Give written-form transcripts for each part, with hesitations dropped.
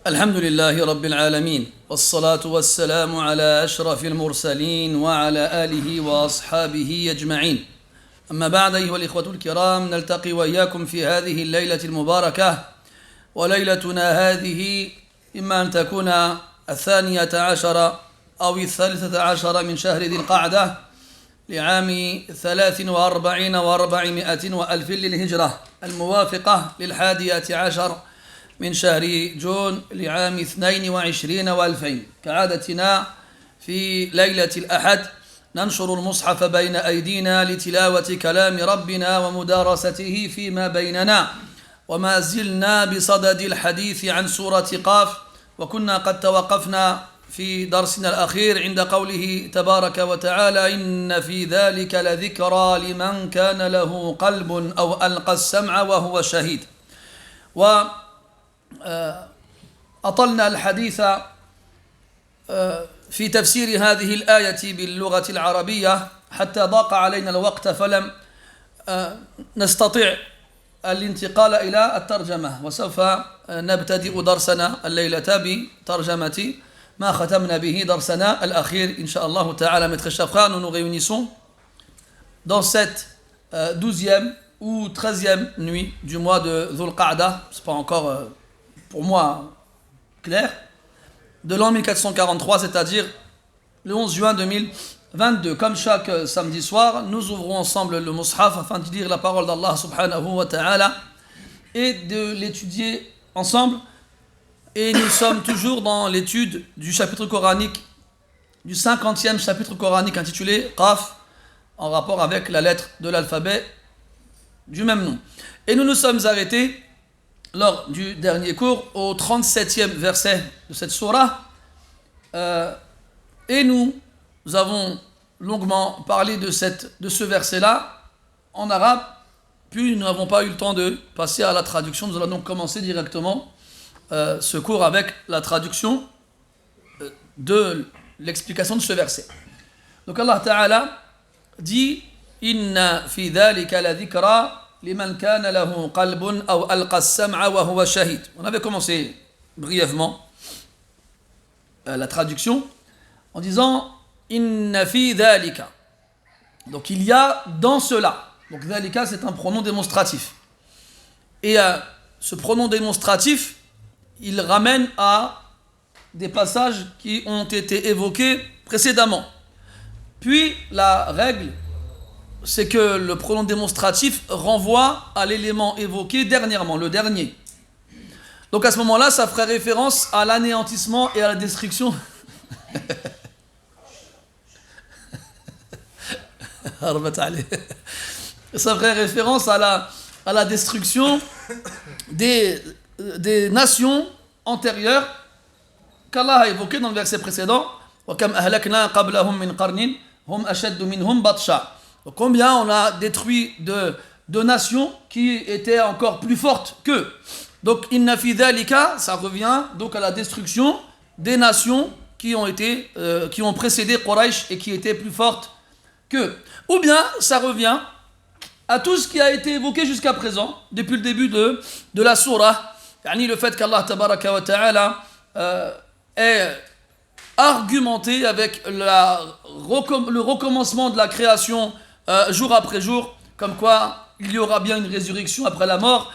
الحمد لله رب العالمين والصلاة والسلام على أشرف المرسلين وعلى آله وأصحابه أجمعين. أما بعد أيها الإخوة الكرام، نلتقي وإياكم في هذه الليلة المباركة، وليلتنا هذه إما أن تكون 12 أو 13 من شهر ذي القعدة لعام 43 و400 وألف للهجرة، الموافقة 11 من شهر جون لعام 22 و2000. كعادتنا في ليلة الأحد ننشر المصحف بين أيدينا لتلاوة كلام ربنا ومدارسته فيما بيننا، وما زلنا بصدد الحديث عن سورة قاف، وكنا قد توقفنا في درسنا الأخير عند قوله تبارك وتعالى: إن في ذلك لذكرى لمن كان له قلب أو ألقى السمع وهو شهيد. وأطلنا الحديث في تفسير هذه الآية باللغة العربية حتى ضاق علينا الوقت، فلم نستطيع الانتقال إلى الترجمة، وسوف نبتدئ درسنا الليلة بترجمة ما ختمنا به درسنا الأخير إن شاء الله تعالى. Mes très chers frères, nous nous réunissons dans cette 12e ou 13e nuit du mois de Dhul Qa'dah, c'est pas encore pour moi clair, de l'an 1443, c'est-à-dire le 11 juin 2022. Comme chaque samedi soir, nous ouvrons ensemble le Mus'haf afin de lire la parole d'Allah subhanahu wa ta'ala et de l'étudier ensemble. Et nous sommes toujours dans l'étude du chapitre coranique, du 50e chapitre coranique intitulé Qaf, en rapport avec la lettre de l'alphabet du même nom. Et nous nous sommes arrêtés lors du dernier cours au 37e verset de cette surah, et nous avons longuement parlé de ce verset-là en arabe, puis nous n'avons pas eu le temps de passer à la traduction. Nous allons donc commencer directement ce cours avec la traduction de l'explication de ce verset. Donc Allah Ta'ala dit: Inna fi dhalika la dhikra liman kana lahu qalbun aw alqa as-sam'a wa huwa shahid. On avait commencé brièvement la traduction en disant Inna fi dhalika. Donc il y a dans cela. Donc dhalika, c'est un pronom démonstratif. Et ce pronom démonstratif, il ramène à des passages qui ont été évoqués précédemment. Puis la règle, c'est que le pronom démonstratif renvoie à l'élément évoqué dernièrement, le dernier. Donc à ce moment-là, ça ferait référence à l'anéantissement et à la destruction. Ça ferait référence à la destruction des nations antérieures qu'Allah a évoquées dans le verset précédent. وَكَمْ أَهْلَكْنَا قَبْلَهُمْ مِنْ قَرْنٍ هُمْ أَشَدُّ مِنْهُمْ بَطْشًا. Donc combien on a détruit de nations qui étaient encore plus fortes qu'eux. Donc inna fi dhalika, ça revient donc à la destruction des nations qui ont précédé Quraysh et qui étaient plus fortes qu'eux. Ou bien ça revient à tout ce qui a été évoqué jusqu'à présent depuis le début de la surah, yani le fait qu'Allah tabaraka wa ta'ala est argumenté avec le recommencement de la création jour après jour, comme quoi il y aura bien une résurrection après la mort,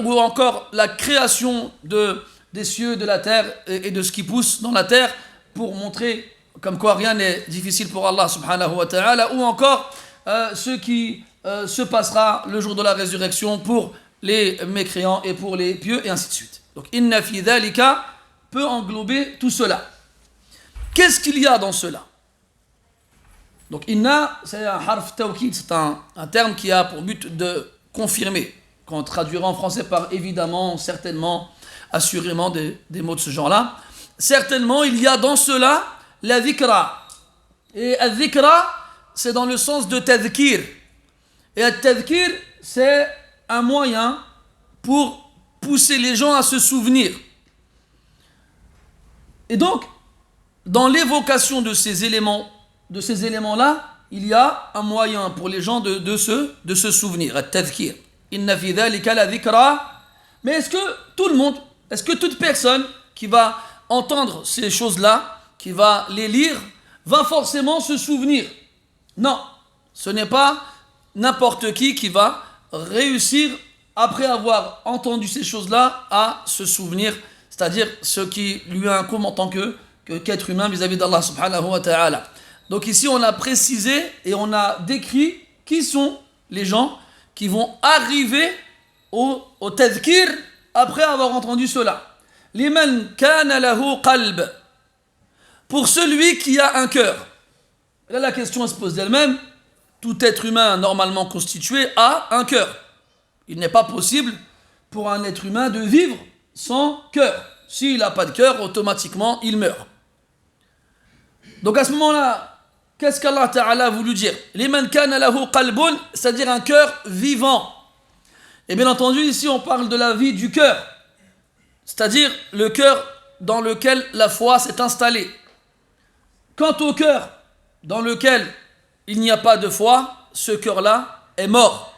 ou encore la création des cieux, de la terre et de ce qui pousse dans la terre, pour montrer comme quoi rien n'est difficile pour Allah subhanahu wa ta'ala, ou encore ce qui se passera le jour de la résurrection pour les mécréants et pour les pieux, et ainsi de suite. Donc inna fi dhalika peut englober tout cela. Qu'est-ce qu'il y a dans cela? Donc inna, c'est un harf tawkid, c'est un terme qui a pour but de confirmer, qu'on traduira en français par évidemment, certainement, assurément, des mots de ce genre-là. Certainement, il y a dans cela la dhikra. Et la dhikra, c'est dans le sens de tadhkir. Et le tadhkir, c'est un moyen pour pousser les gens à se souvenir. Et donc, dans l'évocation de ces éléments-là, il y a un moyen pour les gens de se souvenir. At-tadhkir. Inna fi dhalika la dhikra. Mais est-ce que tout le monde, est-ce que toute personne qui va entendre ces choses-là, qui va les lire, va forcément se souvenir. Non, ce n'est pas n'importe qui va réussir, après avoir entendu ces choses-là, à se souvenir, c'est-à-dire ce qui lui incombe en tant qu'être humain vis-à-vis d'Allah subhanahu wa ta'ala. Donc ici on a précisé et on a décrit qui sont les gens qui vont arriver au tadhkir après avoir entendu cela. Liman kana lahu qalb, pour celui qui a un cœur. Là la question se pose d'elle-même. Tout être humain normalement constitué a un cœur. Il n'est pas possible pour un être humain de vivre sans cœur. S'il n'a pas de cœur, automatiquement il meurt. Donc à ce moment-là, qu'est-ce qu'Allah Ta'ala a voulu dire? Liman kana lahu qalbun, c'est-à-dire un cœur vivant. Et bien entendu, ici on parle de la vie du cœur, c'est-à-dire le cœur dans lequel la foi s'est installée. Quant au cœur dans lequel il n'y a pas de foi, ce cœur-là est mort.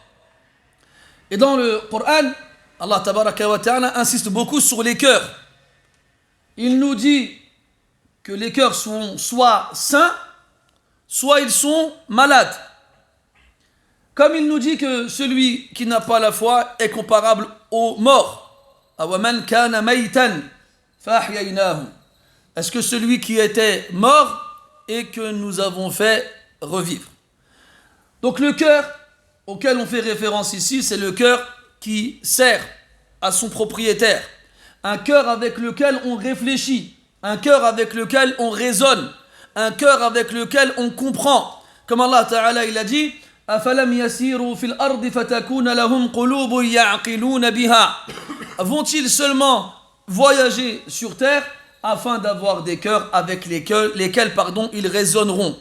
Et dans le Coran, Allah Tabaraka wa Ta'ala insiste beaucoup sur les cœurs. Il nous dit que les cœurs sont soit sains, soit ils sont malades. Comme il nous dit que celui qui n'a pas la foi est comparable au mort. Awaman kana maytan fahyaynahu. Est-ce que celui qui était mort et que nous avons fait revivre? Donc le cœur auquel on fait référence ici, c'est le cœur qui sert à son propriétaire. Un cœur avec lequel on réfléchit, un cœur avec lequel on raisonne, un cœur avec lequel on comprend. Comme Allah Ta'ala il a dit, أَفَلَمْ يَسِيرُوا فِي الْأَرْضِ فَتَكُونَ لَهُمْ قُلُوبٌ يَعْقِلُونَ بِهَا. Vont-ils seulement voyager sur terre afin d'avoir des cœurs avec lesquels ils raisonneront?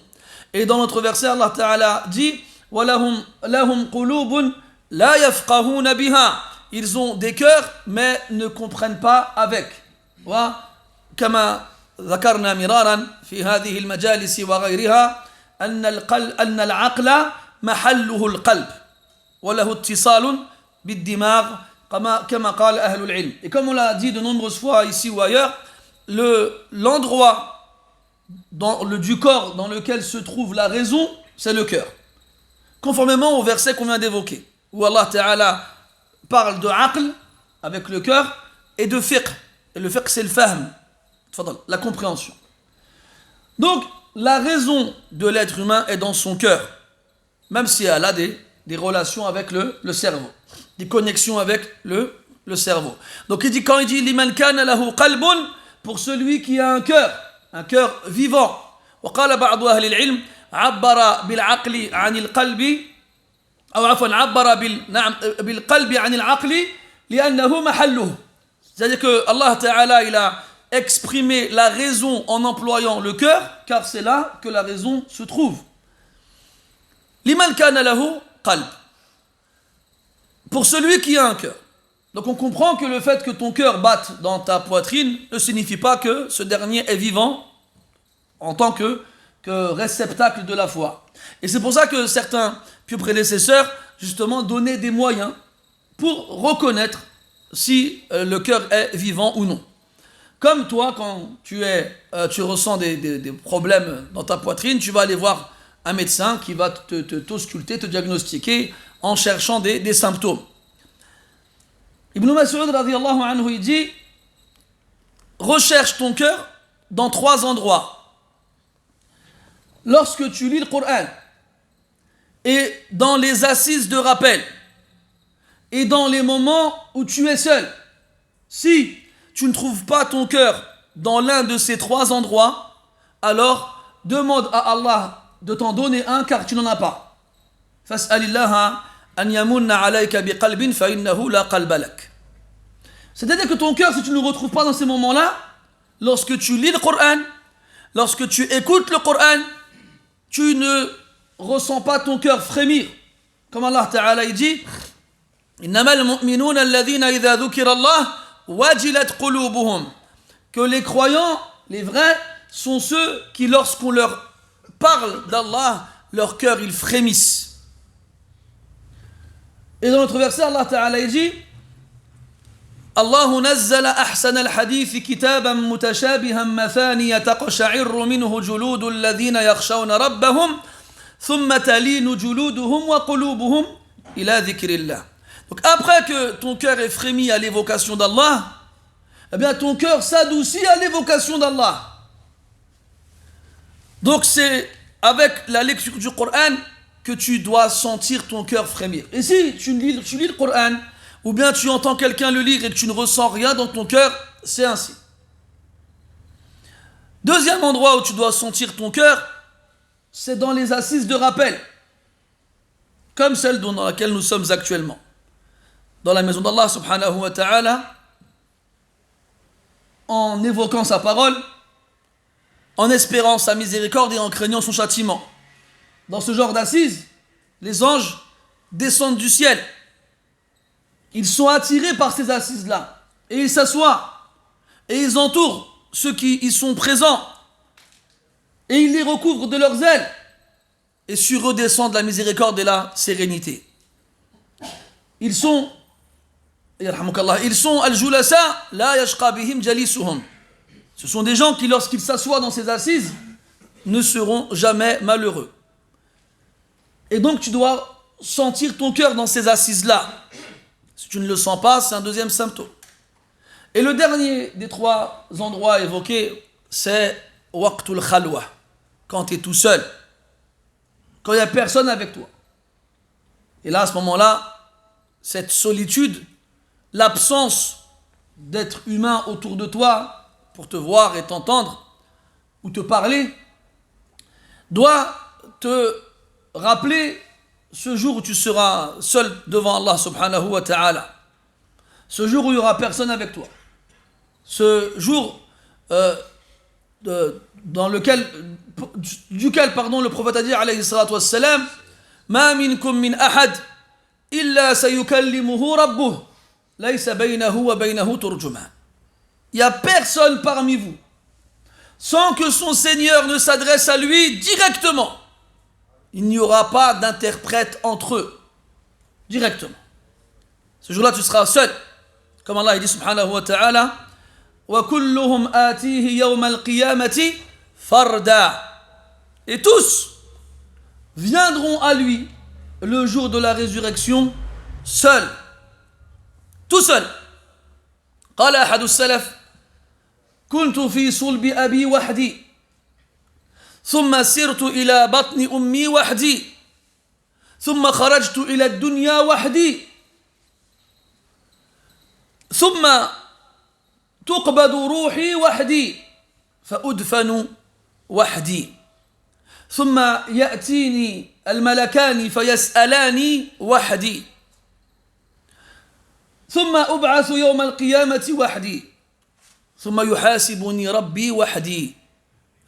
Et dans notre verset, Allah Ta'ala dit, وَلَهُمْ قُلُوبٌ لَا يَفْقَهُونَ بِهَا. Ils ont des cœurs mais ne comprennent pas avec. كما ذكرنا مرارا في هذه المجالس وغيرها أن العقل محله القلب وله اتصال بالدماغ كما قال أهل العلم. Et comme on l'a dit de nombreuses fois ici ou ailleurs, l'endroit du corps dans lequel se trouve la raison, c'est le cœur. Conformément au verset qu'on vient d'évoquer, où Allah Ta'ala parle de aql avec le cœur et de fiqh. Et le fiqh c'est le fahm, la compréhension. Donc la raison de l'être humain est dans son cœur, même si elle a des relations avec le cerveau, des connexions avec le cerveau. Donc quand il dit liman kana lahu qalbun, pour celui qui a un cœur vivant. وقال بعض أهل العلم عبر بالعقل عن القلب أو عفوا عبر بالقلب عن العقل لأنه محله. C'est-à-dire que Allah Ta'ala il a exprimé la raison en employant le cœur, car c'est là que la raison se trouve. Liman kana lahu qalb, pour celui qui a un cœur. Donc on comprend que le fait que ton cœur batte dans ta poitrine ne signifie pas que ce dernier est vivant en tant que réceptacle de la foi. Et c'est pour ça que certains pieux prédécesseurs justement donnaient des moyens pour reconnaître si le cœur est vivant ou non. Comme toi, quand tu ressens des problèmes dans ta poitrine, tu vas aller voir un médecin qui va t'ausculter, te diagnostiquer en cherchant des symptômes. Ibn Mas'ud radiyallahu anhu il dit, recherche ton cœur dans 3 endroits. Lorsque tu lis le Coran, et dans les assises de rappel, et dans les moments où tu es seul. Si tu ne trouves pas ton cœur dans l'un de ces 3 endroits, alors demande à Allah de t'en donner un car tu n'en as pas. Fas'alillaha an yamunna alayka biqalbin fa innahu la qalba lak. C'est-à-dire que ton cœur, si tu ne le retrouves pas dans ces moments-là, lorsque tu lis le Coran, lorsque tu écoutes le Coran, tu ne ressens pas ton cœur frémir. Comme Allah Ta'ala dit, innamal mu'minuna alladhina idha dhukira Allah wajilat qulubuhum. Que les croyants, les vrais, sont ceux qui, lorsqu'on leur parle d'Allah, leur cœur, ils frémissent. Et dans notre verset, Allah Ta'ala dit, الله نزل أحسن الحديث كتابا متشابها مثانية تقشعر منه جلود الذين يخشون ربهم ثم تلين جلودهم وقلوبهم إلى ذكر الله. Donc après que ton cœur est frémi à l'évocation d'Allah, eh bien ton cœur s'adoucit à l'évocation d'Allah. Donc c'est avec la lecture du Coran que tu dois sentir ton cœur frémir. Et si tu lis le Coran, ou bien tu entends quelqu'un le lire et que tu ne ressens rien dans ton cœur, c'est ainsi. Deuxième endroit où tu dois sentir ton cœur, c'est dans les assises de rappel, comme celle dans laquelle nous sommes actuellement. Dans la maison d'Allah subhanahu wa ta'ala, en évoquant sa parole, en espérant sa miséricorde et en craignant son châtiment. Dans ce genre d'assises, les anges descendent du ciel. Ils sont attirés par ces assises-là. Et ils s'assoient. Et ils entourent ceux qui y sont présents. Et ils les recouvrent de leurs ailes. Et sur eux descendent la miséricorde et la sérénité. Ils sont al-julasa la yashqa bihim jalisuhum. Ce sont des gens qui, lorsqu'ils s'assoient dans ces assises, ne seront jamais malheureux. Et donc tu dois sentir ton cœur dans ces assises-là. Si tu ne le sens pas, c'est un deuxième symptôme. Et le dernier des trois endroits évoqués, c'est waqtul khalwa, quand tu es tout seul, quand il n'y a personne avec toi. Et là, à ce moment-là, cette solitude, l'absence d'être humain autour de toi pour te voir et t'entendre ou te parler, doit te rappeler ce jour où tu seras seul devant Allah subhanahu wa ta'ala. Ce jour où il n'y aura personne avec toi. Ce jour duquel le prophète a dit alayhi salatu wassalam, ma minkum min ahad illa sayukallimuhu rabbuh laysa baynahu wa baynahu turjuman. Il n'y a personne parmi vous sans que son Seigneur ne s'adresse à lui directement. Il n'y aura pas d'interprète entre eux, directement. Ce jour-là, tu seras seul. Comme Allah dit subhanahu wa ta'ala, وَكُلُّهُمْ آتِيهِ يَوْمَ الْقِيَامَةِ فَرْدًا. Et tous viendront à lui le jour de la résurrection seuls. Tout seul. قال أحد السلف كنت في صلب أبي وحدي ثم سرت إلى بطن أمي وحدي ثم خرجت إلى الدنيا وحدي ثم تقبض روحي وحدي فأدفن وحدي ثم يأتيني الملكان فيسألاني وحدي ثم أبعث يوم القيامة وحدي ثم يحاسبني ربي وحدي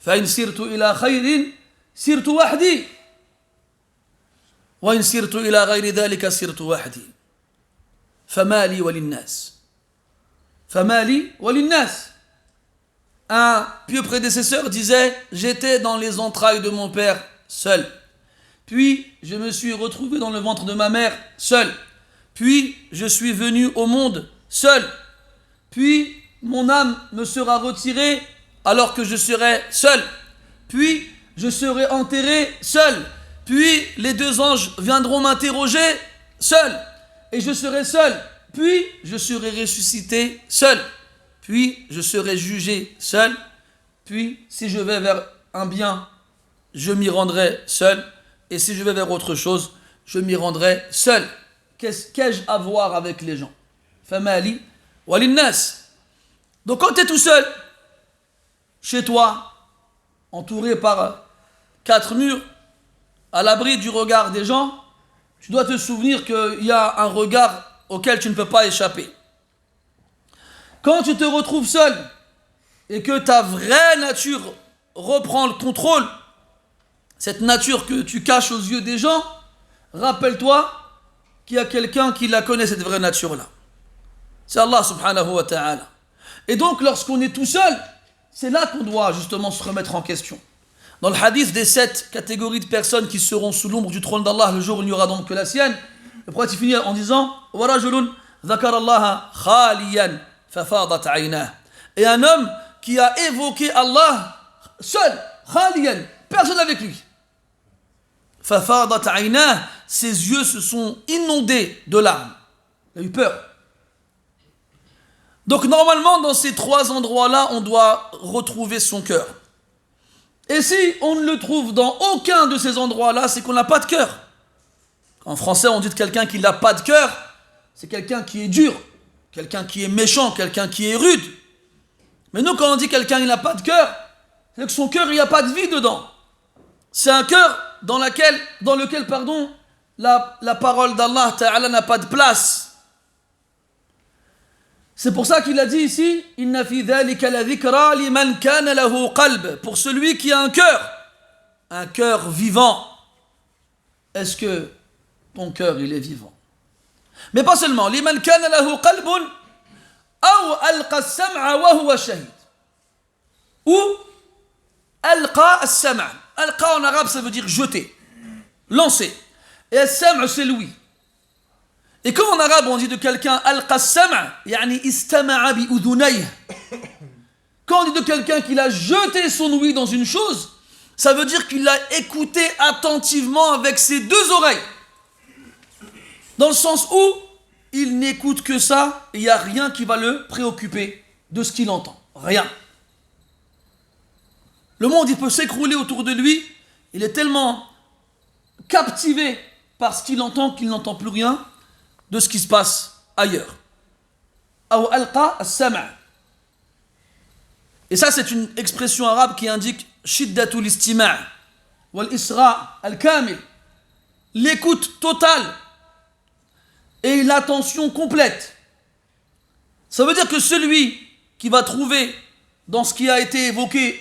فإن سرت إلى خير سرت وحدي وإن سرت إلى غير ذلك سرت وحدي فما لي وللناس فما لي وللناس. Un pieux prédécesseur disait, j'étais dans les entrailles de mon père seul, puis je me suis retrouvé dans le ventre de ma mère seul, puis je suis venu au monde seul, puis mon âme me sera retirée alors que je serai seul, puis je serai enterré seul, puis les deux anges viendront m'interroger seul, et je serai seul, puis je serai ressuscité seul, puis je serai jugé seul, puis si je vais vers un bien, je m'y rendrai seul, et si je vais vers autre chose, je m'y rendrai seul. Qu'ai-je à voir avec les gens? Famali walinnas. Donc quand tu es tout seul, chez toi, entouré par 4 murs, à l'abri du regard des gens, tu dois te souvenir qu'il y a un regard auquel tu ne peux pas échapper. Quand tu te retrouves seul et que ta vraie nature reprend le contrôle, cette nature que tu caches aux yeux des gens, rappelle-toi qu'il y a quelqu'un qui la connaît, cette vraie nature-là. C'est Allah subhanahu wa ta'ala. Et donc lorsqu'on est tout seul, c'est là qu'on doit justement se remettre en question. Dans le hadith des 7 catégories de personnes qui seront sous l'ombre du trône d'Allah le jour où il n'y aura donc que la sienne, le prophète finit en disant « Warajulun ذكر الله خاليا ففاضت عيناه. Et un homme qui a évoqué Allah seul, khaliyan, personne avec lui. ففاضت عيناه, ses yeux se sont inondés de larmes. Il a eu peur. Donc normalement dans ces trois endroits-là, on doit retrouver son cœur. Et si on ne le trouve dans aucun de ces endroits-là, c'est qu'on n'a pas de cœur. En français, on dit de quelqu'un qui n'a pas de cœur, c'est quelqu'un qui est dur, quelqu'un qui est méchant, quelqu'un qui est rude. Mais nous, quand on dit quelqu'un qui n'a pas de cœur, c'est que son cœur, il n'y a pas de vie dedans. C'est un cœur dans lequel la parole d'Allah Ta'ala n'a pas de place. C'est pour ça qu'il a dit ici, Inna fi dhalika la dhikra liman kana lahu qalb, pour celui qui a un cœur vivant. Est-ce que ton cœur il est vivant? Mais pas seulement, liman kana lahu qalbun aw alqa as-sam'a wa huwa shahid. Ou alqa as-sam'a. Alqa en arabe ça veut dire jeter, lancer. Et as-sam' c'est l'ouïe. Et quand en arabe on dit de quelqu'un alqa as-sam', yani istama'a bi udunayh. Quand on dit de quelqu'un qu'il a jeté son ouïe dans une chose, ça veut dire qu'il l'a écouté attentivement avec ses deux oreilles. Dans le sens où il n'écoute que ça, et il n'y a rien qui va le préoccuper de ce qu'il entend. Rien. Le monde, il peut s'écrouler autour de lui, il est tellement captivé par ce qu'il entend qu'il n'entend plus rien de ce qui se passe ailleurs. Aw alqa as-sam'. Et ça, c'est une expression arabe qui indique shiddatul istima' wal isra' al-kamil, l'écoute totale et l'attention complète. Ça veut dire que celui qui va trouver dans ce qui a été évoqué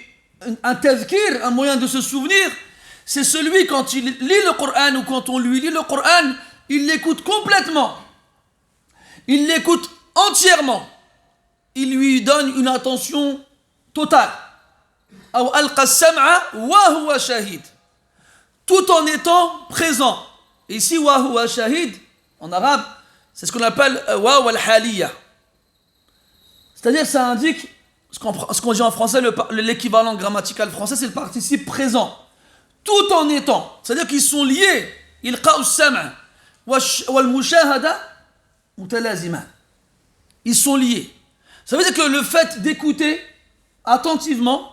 un tazkir, un moyen de se souvenir, c'est celui quand il lit le Coran ou quand on lui lit le Coran, il l'écoute complètement. Il l'écoute entièrement. Il lui donne une attention totale. Aw alqa as-sam'a wa huwa shahid. Tout en étant présent. Et ici, wa huwa shahid, en arabe, c'est ce qu'on appelle waw al-haliyya. C'est-à-dire, ça indique, ce qu'on dit en français, l'équivalent grammatical français, c'est le participe présent. Tout en étant. C'est-à-dire qu'ils sont liés. Ilqa as-sam'a wal mushahada mutalazima. Ils sont liés. Ça veut dire que le fait d'écouter attentivement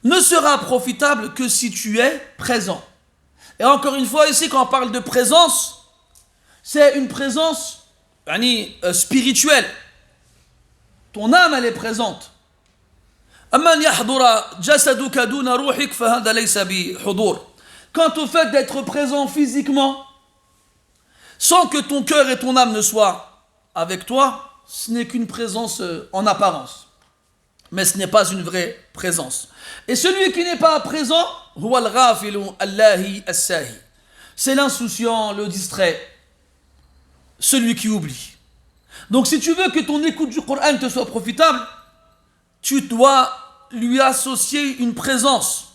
ne sera profitable que si tu es présent. Et encore une fois, ici, quand on parle de présence, c'est une présence spirituelle. Ton âme, elle est présente. Quant au fait d'être présent physiquement, sans que ton cœur et ton âme ne soient avec toi, ce n'est qu'une présence en apparence. Mais ce n'est pas une vraie présence. Et celui qui n'est pas présent, c'est l'insouciant, le distrait, celui qui oublie. Donc si tu veux que ton écoute du Coran te soit profitable, tu dois lui associer une présence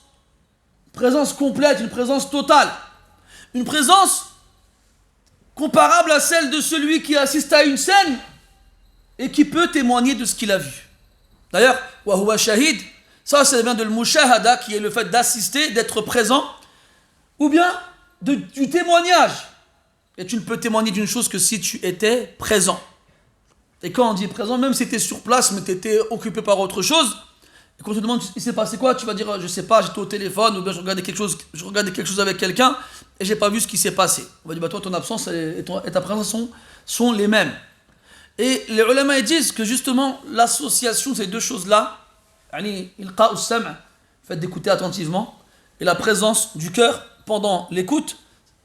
complète, une présence totale, une présence comparable à celle de celui qui assiste à une scène et qui peut témoigner de ce qu'il a vu. D'ailleurs, wa huwa shahid, ça vient de l'mushahada, qui est le fait d'assister, d'être présent, ou bien du témoignage. Et tu ne peux témoigner d'une chose que si tu étais présent. Et quand on dit présent, même si tu étais sur place, mais tu étais occupé par autre chose, et qu'on te demande il s'est passé quoi, tu vas dire je sais pas, j'étais au téléphone, ou bien je regardais quelque chose avec quelqu'un, et j'ai pas vu ce qui s'est passé. On va dire toi ton absence et ta présence sont les mêmes. Et les ulama ils disent que justement l'association de ces deux choses-là, ilqa as-sam', le fait d'écouter attentivement, et la présence du cœur pendant l'écoute,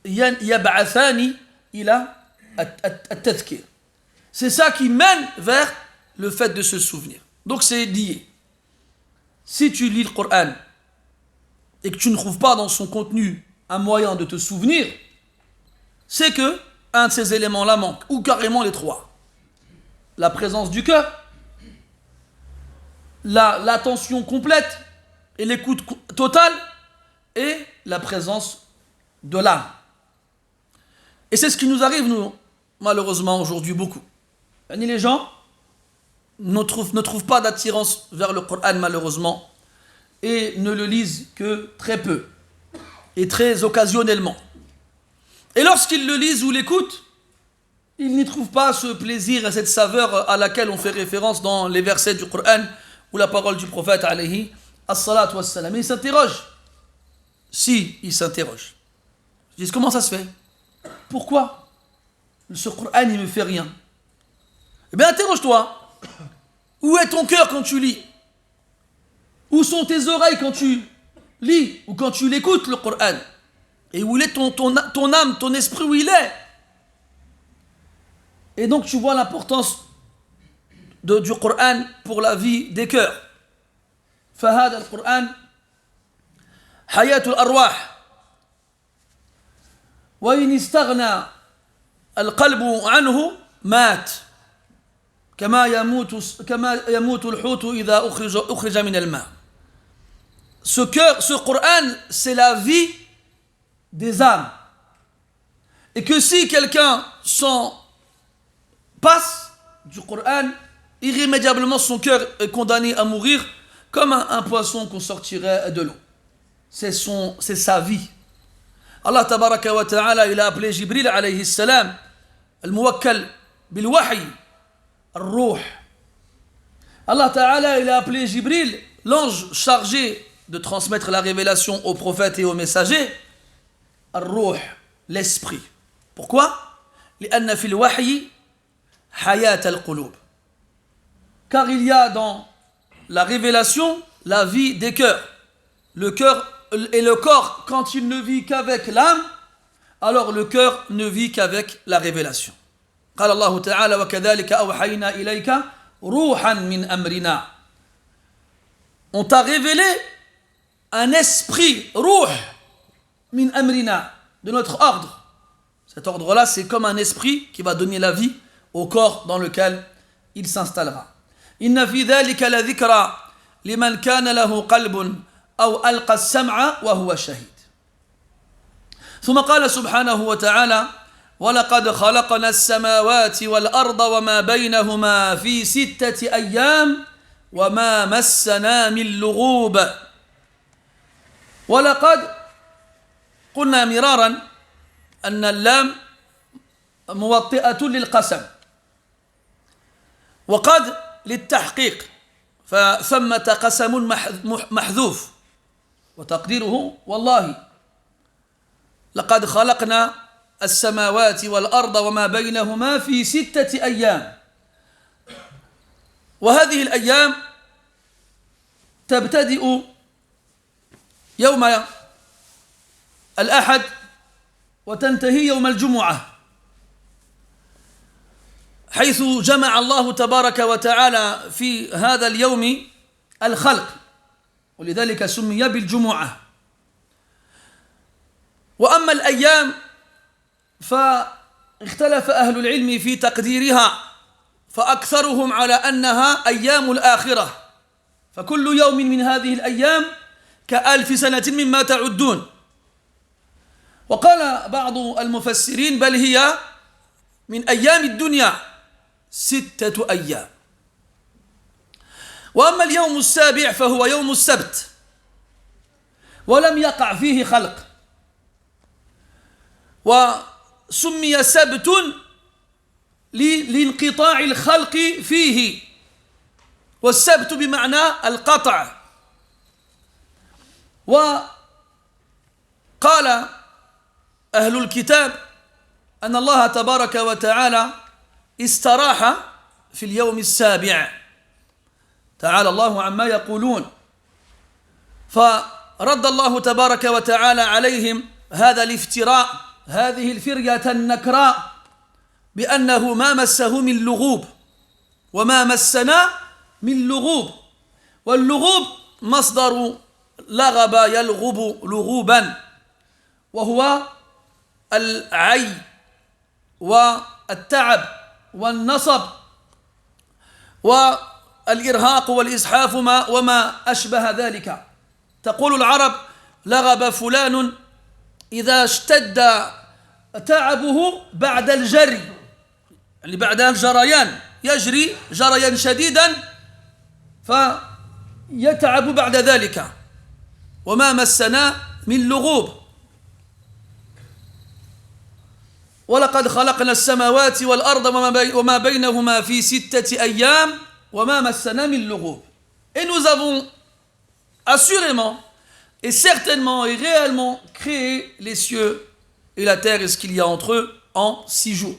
yab'athani ila at-tadhkir. C'est ça qui mène vers le fait de se souvenir. Donc c'est lié. Si tu lis le Coran et que tu ne trouves pas dans son contenu un moyen de te souvenir, c'est que un de ces éléments-là manque, ou carrément les trois. La présence du cœur, l'attention complète et l'écoute totale, et la présence de l'âme. Et c'est ce qui nous arrive, nous, malheureusement aujourd'hui beaucoup. Les gens ne trouvent pas d'attirance vers le Coran malheureusement et ne le lisent que très peu et très occasionnellement. Et lorsqu'ils le lisent ou l'écoutent, ils n'y trouvent pas ce plaisir et cette saveur à laquelle on fait référence dans les versets du Coran ou la parole du prophète alayhi as-salatu was-salam. Et ils s'interrogent. Si, ils s'interrogent. Ils disent comment ça se fait? Pourquoi ce Coran il me fait rien? Eh bien interroge-toi. Où est ton cœur quand tu lis? Où sont tes oreilles quand tu lis ou quand tu l'écoutes le Coran? Et où est ton âme, ton esprit, où il est? Et donc tu vois l'importance du Coran pour la vie des cœurs. فهذا القرآن حياة الأرواح وإن استغنى القلب عنه مات كما يموت الحوت إذا أخرج من الماء. Ce Coran, c'est la vie des âmes. Et que si quelqu'un s'en passe du Coran, irrémédiablement son cœur est condamné à mourir comme un poisson qu'on sortirait de l'eau. C'est sa vie. Allah tabaraka wa ta'ala, il a appelé Jibril alayhi salam al-muwakkal bil-wahy, al-ruh. Allah ta'ala, il a appelé Jibril, l'ange chargé de transmettre la révélation aux prophètes et aux messagers, al-ruh, l'esprit. Pourquoi? لأن في الوحي حياة القلوب. Car il y a dans la révélation la vie des cœurs. Le cœur et le corps, quand il ne vit qu'avec l'âme, alors le cœur ne vit qu'avec la révélation. قال الله تعالى وكذلك أوحينا إليك روحا من أمرنا. On t'a révélé un esprit, ruh, min amrina, de notre ordre. Cet ordre-là, c'est comme un esprit qui va donner la vie au corps dans lequel il s'installera. إن في ذلك لذكرى لمن كان له قلب أو ألقى السمع وهو شهيد. ثم قال سبحانه وتعالى ولقد خلقنا السماوات والأرض وما بينهما في 6 أيام وما مسنا من لغوب. ولقد قلنا مرارا أن اللام موطئة للقسم وقد للتحقيق فثمة قسم محذوف وتقديره والله لقد خلقنا السماوات والأرض وما بينهما في 6 أيام. وهذه الأيام تبتدئ يوم الأحد وتنتهي يوم الجمعة، حيث جمع الله تبارك وتعالى في هذا اليوم الخلق، ولذلك سمي بالجمعة. وأما الأيام فاختلف أهل العلم في تقديرها، فأكثرهم على أنها أيام الآخرة، فكل يوم من هذه الأيام ك1000 سنة مما تعدون. وقال بعض المفسرين بل هي من أيام الدنيا 6 أيام. وأما اليوم السابع فهو يوم السبت، ولم يقع فيه خلق، وسمي سبت لانقطاع الخلق فيه، والسبت بمعنى القطع. وقال أهل الكتاب أن الله تبارك وتعالى استراح في اليوم السابع، تعالى الله عما يقولون، فرد الله تبارك وتعالى عليهم هذا الافتراء، هذه الفرية النكراء، بأنه ما مسه من لغوب وما مسنا من لغوب. واللغوب مصدر لغب يلغب لغوبا، وهو العي والتعب والنصب والإرهاق والإسحاف وما أشبه ذلك. تقول العرب لغب فلان إذا اشتد تعبه بعد الجري، اللي بعدها الجريان يجري جريا شديدا فيتعب بعد ذلك وما مسنا من لغوب ولقد خلقنا السماوات والأرض وما بينهما في 6 أيام وما مسنا من لغوب. Et nous avons assurément et certainement et réellement créé les cieux et la terre et ce qu'il y a entre eux en 6 jours.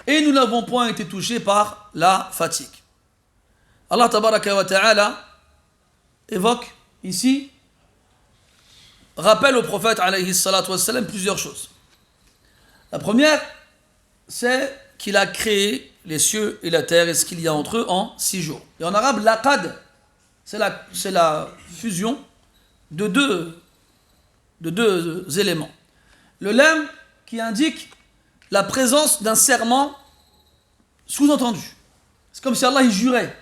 Et nous n'avons point été touchés par la fatigue. Allah tabaraka wa ta'ala évoque ici, rappelle au prophète alayhi salatu wassalam plusieurs choses. La première, c'est qu'il a créé les cieux et la terre et ce qu'il y a entre eux en 6 jours. Et en arabe, laqad, c'est la fusion de deux éléments. Le lam qui indique la présence d'un serment sous-entendu. C'est comme si Allah y jurait.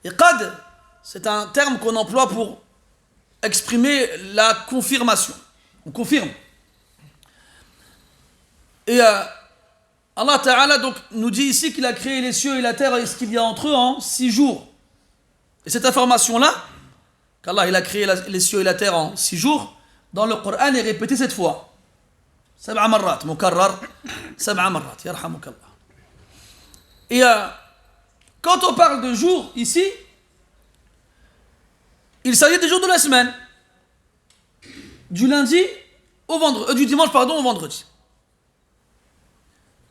Et qad, c'est un terme qu'on emploie pour exprimer la confirmation. On confirme. Et Allah Ta'ala donc, nous dit ici qu'il a créé les cieux et la terre et ce qu'il y a entre eux en 6 jours. Et cette information-là, qu'Allah il a créé les cieux et la terre en 6 jours, dans le Coran est répétée cette fois. 7 marrat, mukarrar, 7 marrat, yarhamukallah. Et quand on parle de jours ici, il s'agit des jours de la semaine. Du lundi au vendredi, du dimanche au vendredi.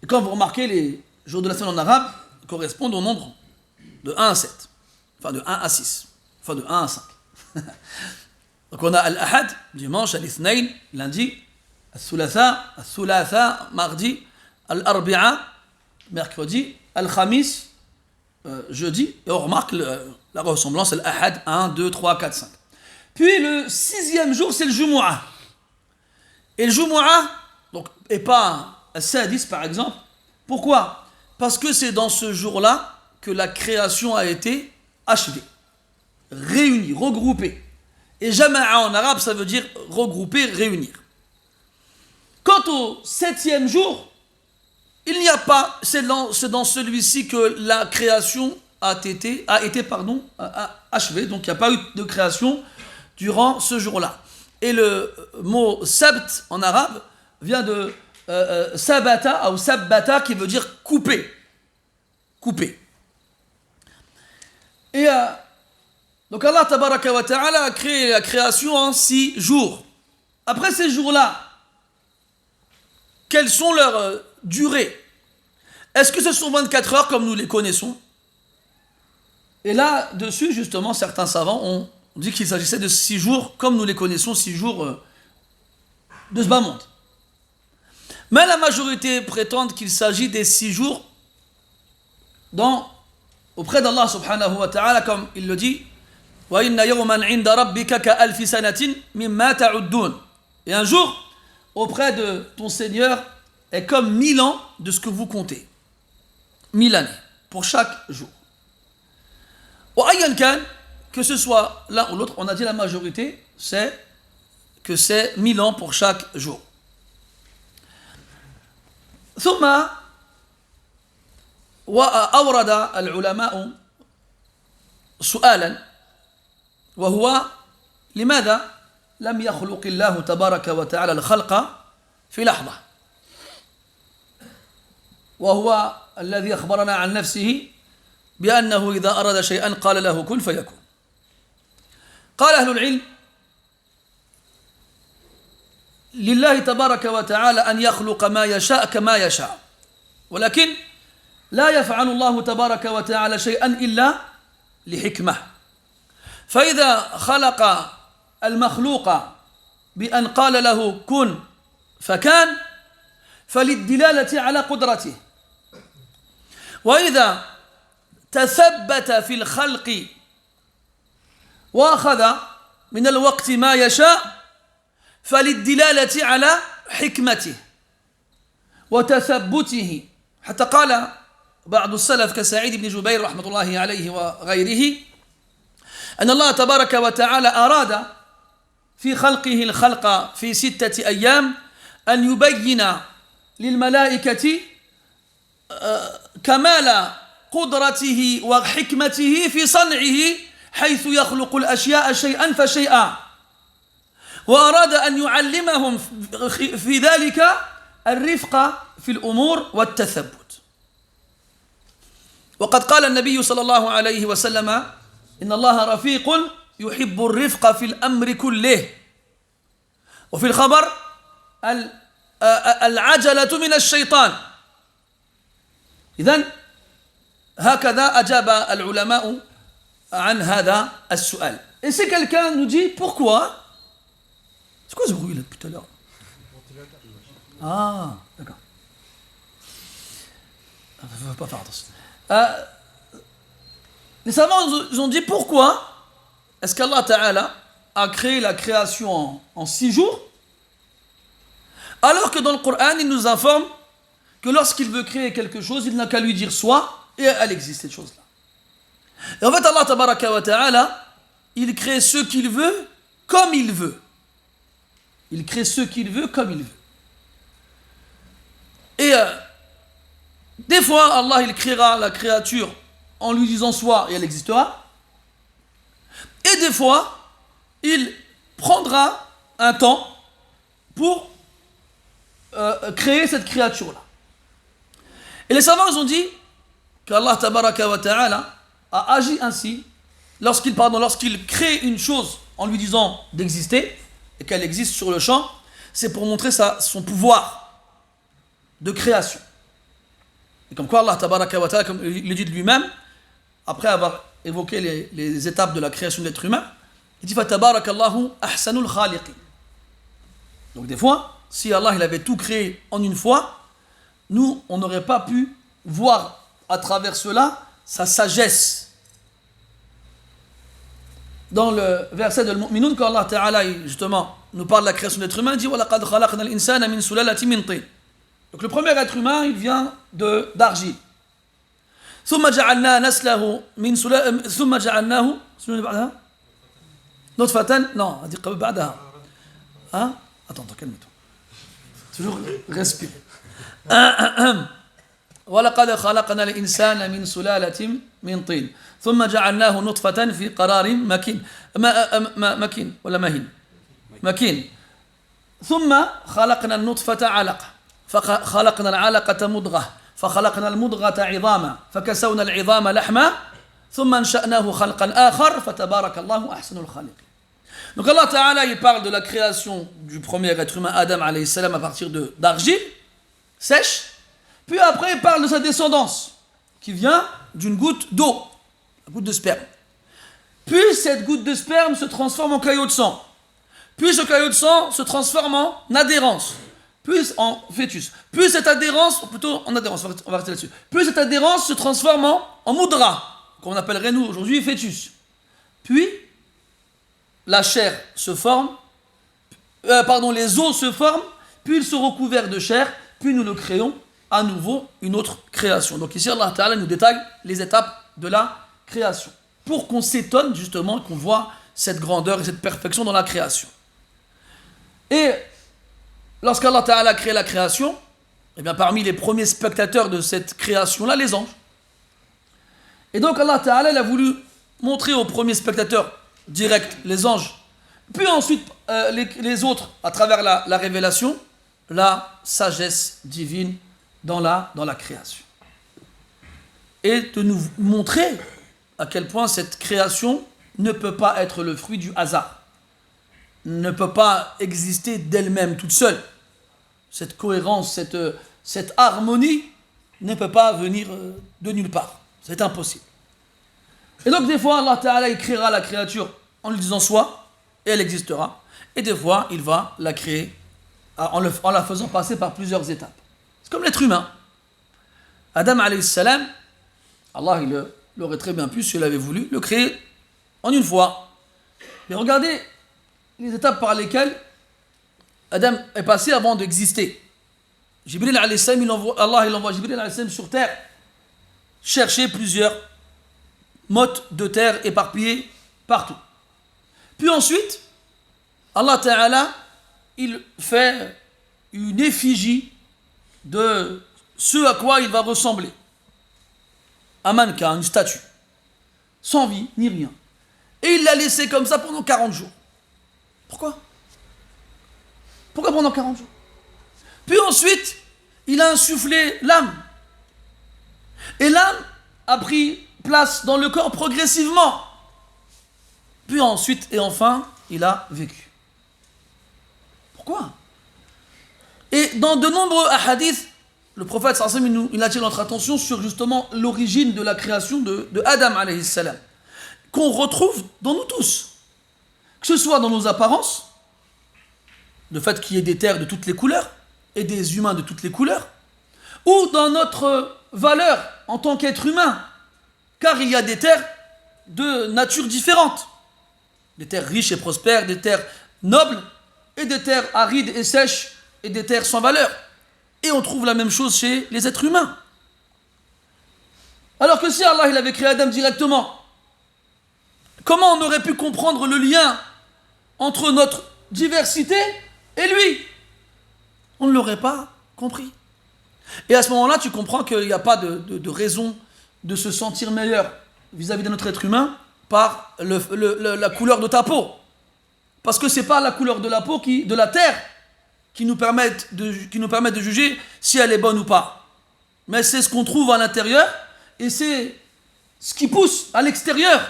Et quand vous remarquez, les jours de la semaine en arabe correspondent au nombre de 1 à 7. Enfin de 1 à 6. Enfin de 1 à 5. Donc on a al-ahad, dimanche, al-ithnayn, lundi, al-thulatha, mardi, al-arbi'a, mercredi, al-khamis, jeudi. Et on remarque la ressemblance, al-ahad, 1, 2, 3, 4, 5. Puis le 6e jour, c'est le Jumu'ah. Et le Jumu'ah, donc, et pas al-sadis par exemple. Pourquoi? Parce que c'est dans ce jour-là que la création a été achevée, réunie, regroupée. Et jama'a en arabe, ça veut dire regrouper, réunir. Quant au 7e jour, il n'y a pas, c'est dans celui-ci que la création a été achevée. Donc il n'y a pas eu de création durant ce jour-là. Et le mot sabt en arabe vient de sabata ou sabbata qui veut dire couper. Couper. Et donc Allah tabaraka wa ta'ala a créé la création en 6 jours. Après ces jours-là, quelles sont leurs durées? Est-ce que ce sont 24 heures comme nous les connaissons? Et là-dessus, justement, certains savants ont dit qu'il s'agissait de 6 jours comme nous les connaissons, 6 jours de ce bas monde. Mais la majorité prétendent qu'il s'agit des 6 jours auprès d'Allah subhanahu wa ta'ala, comme il le dit, وَإِنَّ يَوْمًا عِنْدَ رَبِّكَ كَأَلْفِ سَنَةٍ مِمَّا تَعُدُّونَ. Et un jour, auprès de ton Seigneur, est comme 1000 ans de ce que vous comptez. 1000 années, pour chaque jour. وَأَيًّا كَانَ, que ce soit l'un ou l'autre, on a dit la majorité, c'est que c'est 1000 ans pour chaque jour. ثم وأورد العلماء سؤالا وهو لماذا لم يخلق الله تبارك وتعالى الخلق في لحظة وهو الذي أخبرنا عن نفسه بأنه إذا أراد شيئا قال له كن فيكون. قال أهل العلم لله تبارك وتعالى أن يخلق ما يشاء كما يشاء ولكن لا يفعل الله تبارك وتعالى شيئا إلا لحكمة. فإذا خلق المخلوق بأن قال له كن فكان فللدلالة على قدرته. وإذا تثبت في الخلق وأخذ من الوقت ما يشاء فللدلالة على حكمته وتثبته. حتى قال بعض السلف كسعيد بن جبير رحمة الله عليه وغيره أن الله تبارك وتعالى أراد في خلقه الخلق في 6 أيام أن يبين للملائكة كمال قدرته وحكمته في صنعه حيث يخلق الأشياء شيئا فشيئا وأراد أن يعلمهم في ذلك الرفق في الأمور والتثبت. وقد قال النبي صلى الله عليه وسلم إن الله رفيق يحب الرفق في الأمر كله. وفي الخبر العجلة من الشيطان. إذن هكذا أجاب العلماء عن هذا السؤال. Et si quelqu'un nous dit pourquoi? C'est quoi ce bruit là depuis tout à l'heure? Ah, d'accord. Il ne faut pas faire attention. Les savants ont dit pourquoi est-ce qu'Allah Ta'ala a créé la création en 6 jours, alors que dans le Coran il nous informe que lorsqu'il veut créer quelque chose, il n'a qu'à lui dire soit et elle existe cette chose-là. Et en fait Allah Tabaraka wa Ta'ala, il crée ce qu'il veut comme il veut. Il crée ce qu'il veut comme il veut. Et des fois Allah il créera la créature en lui disant soit et elle existera. Et des fois il prendra un temps pour créer cette créature-là. Et les savants ont dit qu'Allah Tabaraka wa Ta'ala a agi ainsi lorsqu'il crée une chose en lui disant d'exister et qu'elle existe sur le champ, c'est pour montrer son pouvoir de création. Et comme quoi Allah Tabaraka wa Ta'ala, comme il le dit de lui-même, après avoir évoqué les étapes de la création de l'être humain, il dit Fatabarakallahu ahsanul khaliqin. Donc des fois, si Allah il avait tout créé en une fois, nous on n'aurait pas pu voir à travers cela sa sagesse. Dans le verset de Al-Mu'minun, quand Allah Ta'ala justement nous parle de la création de l'être humain, il dit وَلَقَدْ خَلَقْنَا الْإِنسَانَ مِنْ سُلَالَةٍ مِنْ طِينٍ. Donc le premier être humain, il vient d'argile. ثم جعلنا نسله من ثم جعلناه بعدها نطفة non on dit بعدها hein attends calme-toi toujours respire ولقد خلقنا الإنسان من سلالة من طين ثم جعلناه نطفة في قرار مكين مكين ولا مهين مكين ثم خلقنا النطفة علقة فخلقنا العلقة مضغة فخلقنا المضغة عظاما فكسونا العظام لحما ثم انشأناه خلقا آخر فتبارك الله أحسن الخالقين. Donc Allah Ta'ala il parle de la création du premier être humain Adam alayhi salam à partir d'argile sèche, puis après il parle de sa descendance qui vient d'une goutte d'eau, la goutte de sperme. Puis cette goutte de sperme se transforme en caillot de sang, puis ce caillot de sang se transforme en adhérence, puis en fœtus, puis cette adhérence, plutôt en adhérence, on va rester là-dessus, puis cette adhérence se transforme en moudra, qu'on appellerait nous aujourd'hui fœtus, puis la chair se forme, les os se forment, puis ils sont recouverts de chair, puis nous le créons à nouveau une autre création. Donc ici Allah Ta'ala nous détaille les étapes de la création, pour qu'on s'étonne justement, qu'on voit cette grandeur et cette perfection dans la création. Et lorsqu'Allah Ta'ala a créé la création, eh bien parmi les premiers spectateurs de cette création-là, les anges. Et donc Allah Ta'ala il a voulu montrer aux premiers spectateurs directs, les anges, puis ensuite les autres, à travers la révélation, la sagesse divine dans la création. Et de nous montrer à quel point cette création ne peut pas être le fruit du hasard, ne peut pas exister d'elle-même toute seule. Cette cohérence, cette harmonie ne peut pas venir de nulle part. C'est impossible. Et donc des fois Allah Ta'ala il créera la créature en lui disant soit et elle existera, et des fois il va la créer en la faisant passer par plusieurs étapes. C'est comme l'être humain. Adam alayhi salam, Allah il aurait très bien pu, s'il avait voulu, le créer en une fois. Mais regardez les étapes par lesquelles Adam est passé avant d'exister. Jibril alayhi salam, Allah il envoie Jibril alayhi salam sur terre chercher plusieurs mottes de terre éparpillées partout. Puis ensuite, Allah Ta'ala, il fait une effigie de ce à quoi il va ressembler. Un mannequin, une statue, sans vie ni rien. Et il l'a laissé comme ça pendant 40 jours. Pourquoi? Pourquoi pendant 40 jours? Puis ensuite, il a insufflé l'âme. Et l'âme a pris place dans le corps progressivement. Puis ensuite et enfin, il a vécu. Pourquoi? Et dans de nombreux hadiths, le prophète sallallahu alayhi wa sallam, il attire notre attention sur justement l'origine de la création de Adam alayhi salam, qu'on retrouve dans nous tous. Que ce soit dans nos apparences, le fait qu'il y ait des terres de toutes les couleurs et des humains de toutes les couleurs, ou dans notre valeur en tant qu'être humain, car il y a des terres de nature différente, des terres riches et prospères, des terres nobles, et des terres arides et sèches, et des terres sans valeur. Et on trouve la même chose chez les êtres humains. Alors que si Allah il avait créé Adam directement, comment on aurait pu comprendre le lien entre notre diversité et lui? On ne l'aurait pas compris. Et à ce moment-là, tu comprends qu'il n'y a pas de raison de se sentir meilleur vis-à-vis de notre être humain par la couleur de ta peau. Parce que ce n'est pas la couleur de la peau, de la terre, qui nous permettent de juger si elle est bonne ou pas. Mais c'est ce qu'on trouve à l'intérieur et c'est ce qui pousse à l'extérieur.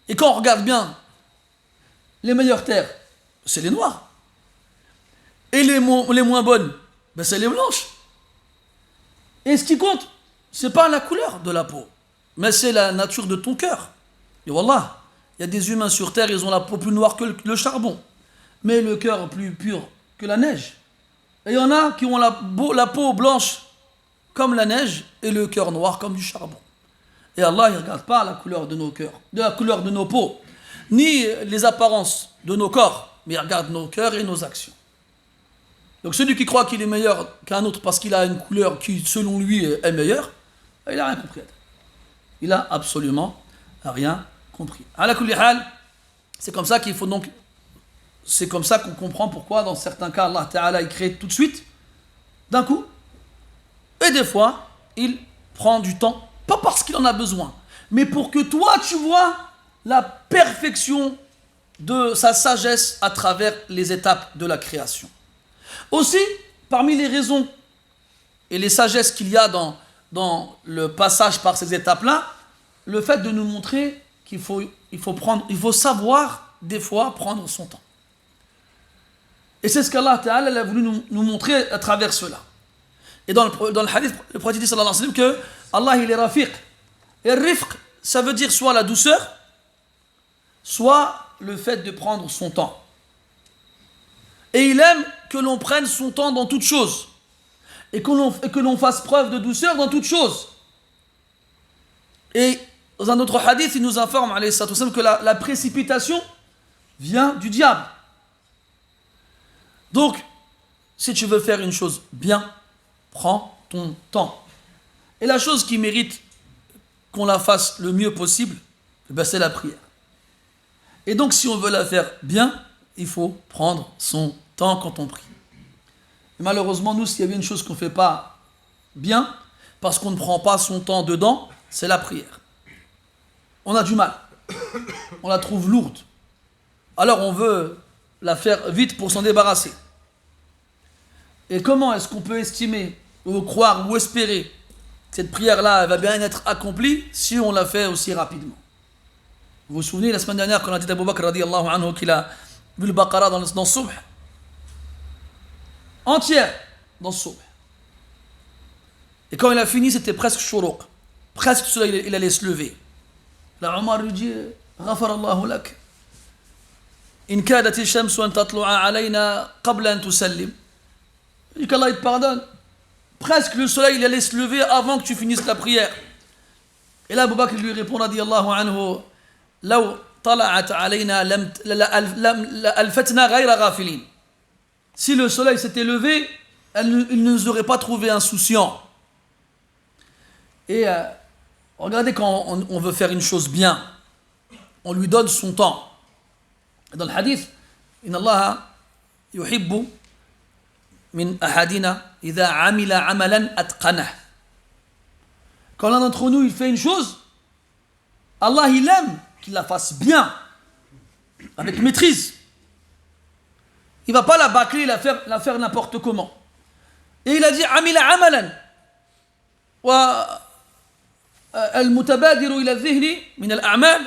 Et quand on regarde bien, les meilleures terres, c'est les noirs. Et les moins bonnes, ben c'est les blanches. Et ce qui compte, c'est pas la couleur de la peau, mais c'est la nature de ton cœur. Et wallah, il y a des humains sur terre, ils ont la peau plus noire que le charbon, mais le cœur plus pur que la neige. Et il y en a qui ont la peau blanche comme la neige et le cœur noir comme du charbon. Et Allah, il ne regarde pas la couleur de nos cœurs, de la couleur de nos peaux, ni les apparences de nos corps, mais il regarde nos cœurs et nos actions. Donc celui qui croit qu'il est meilleur qu'un autre parce qu'il a une couleur qui, selon lui, est meilleure, il n'a rien compris. Il n'a absolument rien compris. Ala kulli hal, c'est comme ça qu'il faut donc... C'est comme ça qu'on comprend pourquoi, dans certains cas, Allah Ta'ala, il crée tout de suite, d'un coup. Et des fois, il prend du temps, pas parce qu'il en a besoin, mais pour que toi, tu vois la perfection de sa sagesse à travers les étapes de la création. Aussi, parmi les raisons et les sagesses qu'il y a dans le passage par ces étapes-là, le fait de nous montrer qu'il faut savoir, des fois, prendre son temps. Et c'est ce qu'Allah Ta'ala a voulu nous montrer à travers cela. Et dans le hadith, le prophète dit sallallahu alayhi wa sallam que Allah il est rafiq. Et rifq, ça veut dire soit la douceur, soit le fait de prendre son temps. Et il aime que l'on prenne son temps dans toute chose. Et que l'on fasse preuve de douceur dans toute chose. Et dans un autre hadith, il nous informe alayhi salatu wa sallam, que la précipitation vient du diable. Donc, si tu veux faire une chose bien, prends ton temps. Et la chose qui mérite qu'on la fasse le mieux possible, c'est la prière. Et donc, si on veut la faire bien, il faut prendre son temps quand on prie. Et malheureusement, nous, s'il y avait une chose qu'on ne fait pas bien, parce qu'on ne prend pas son temps dedans, c'est la prière. On a du mal. On la trouve lourde. Alors, on veut la faire vite pour s'en débarrasser. Et comment est-ce qu'on peut estimer, ou croire, ou espérer que cette prière-là va bien être accomplie si on la fait aussi rapidement? Vous vous souvenez, la semaine dernière, quand on a dit à Abu Bakr radiyallahu anhu qu'il a vu le Baqara dans le Subh, entière dans le Subh. Et quand il a fini, c'était presque shuruq. Presque cela, il allait se lever. Là, Omar lui dit, غفر الله لك إن كادت الشمس أن تطلع علينا قبل أن تسلم. Il dit qu'Allah il te pardonne. Presque le soleil il allait se lever avant que tu finisses la prière. Et là Abu Bakr lui répond radiyallahu anhu, لو طلعت علينا لألفتنا غير غافلين. Si le soleil s'était levé, il ne nous aurait pas trouvé insouciants. Et regardez, quand on veut faire une chose bien, on lui donne son temps. Dans le hadith, Inna Allah yuhibbu من أحدنا إذا عمل عملا أتقنه. Quand l'un d'entre nous il fait une chose, Allah il aime qu'il la fasse bien, avec maîtrise. Il ne va pas la bâcler, la faire n'importe comment. Et il a dit amila amalan wa al-mutabadiru ila al-dhihni min al-a'mal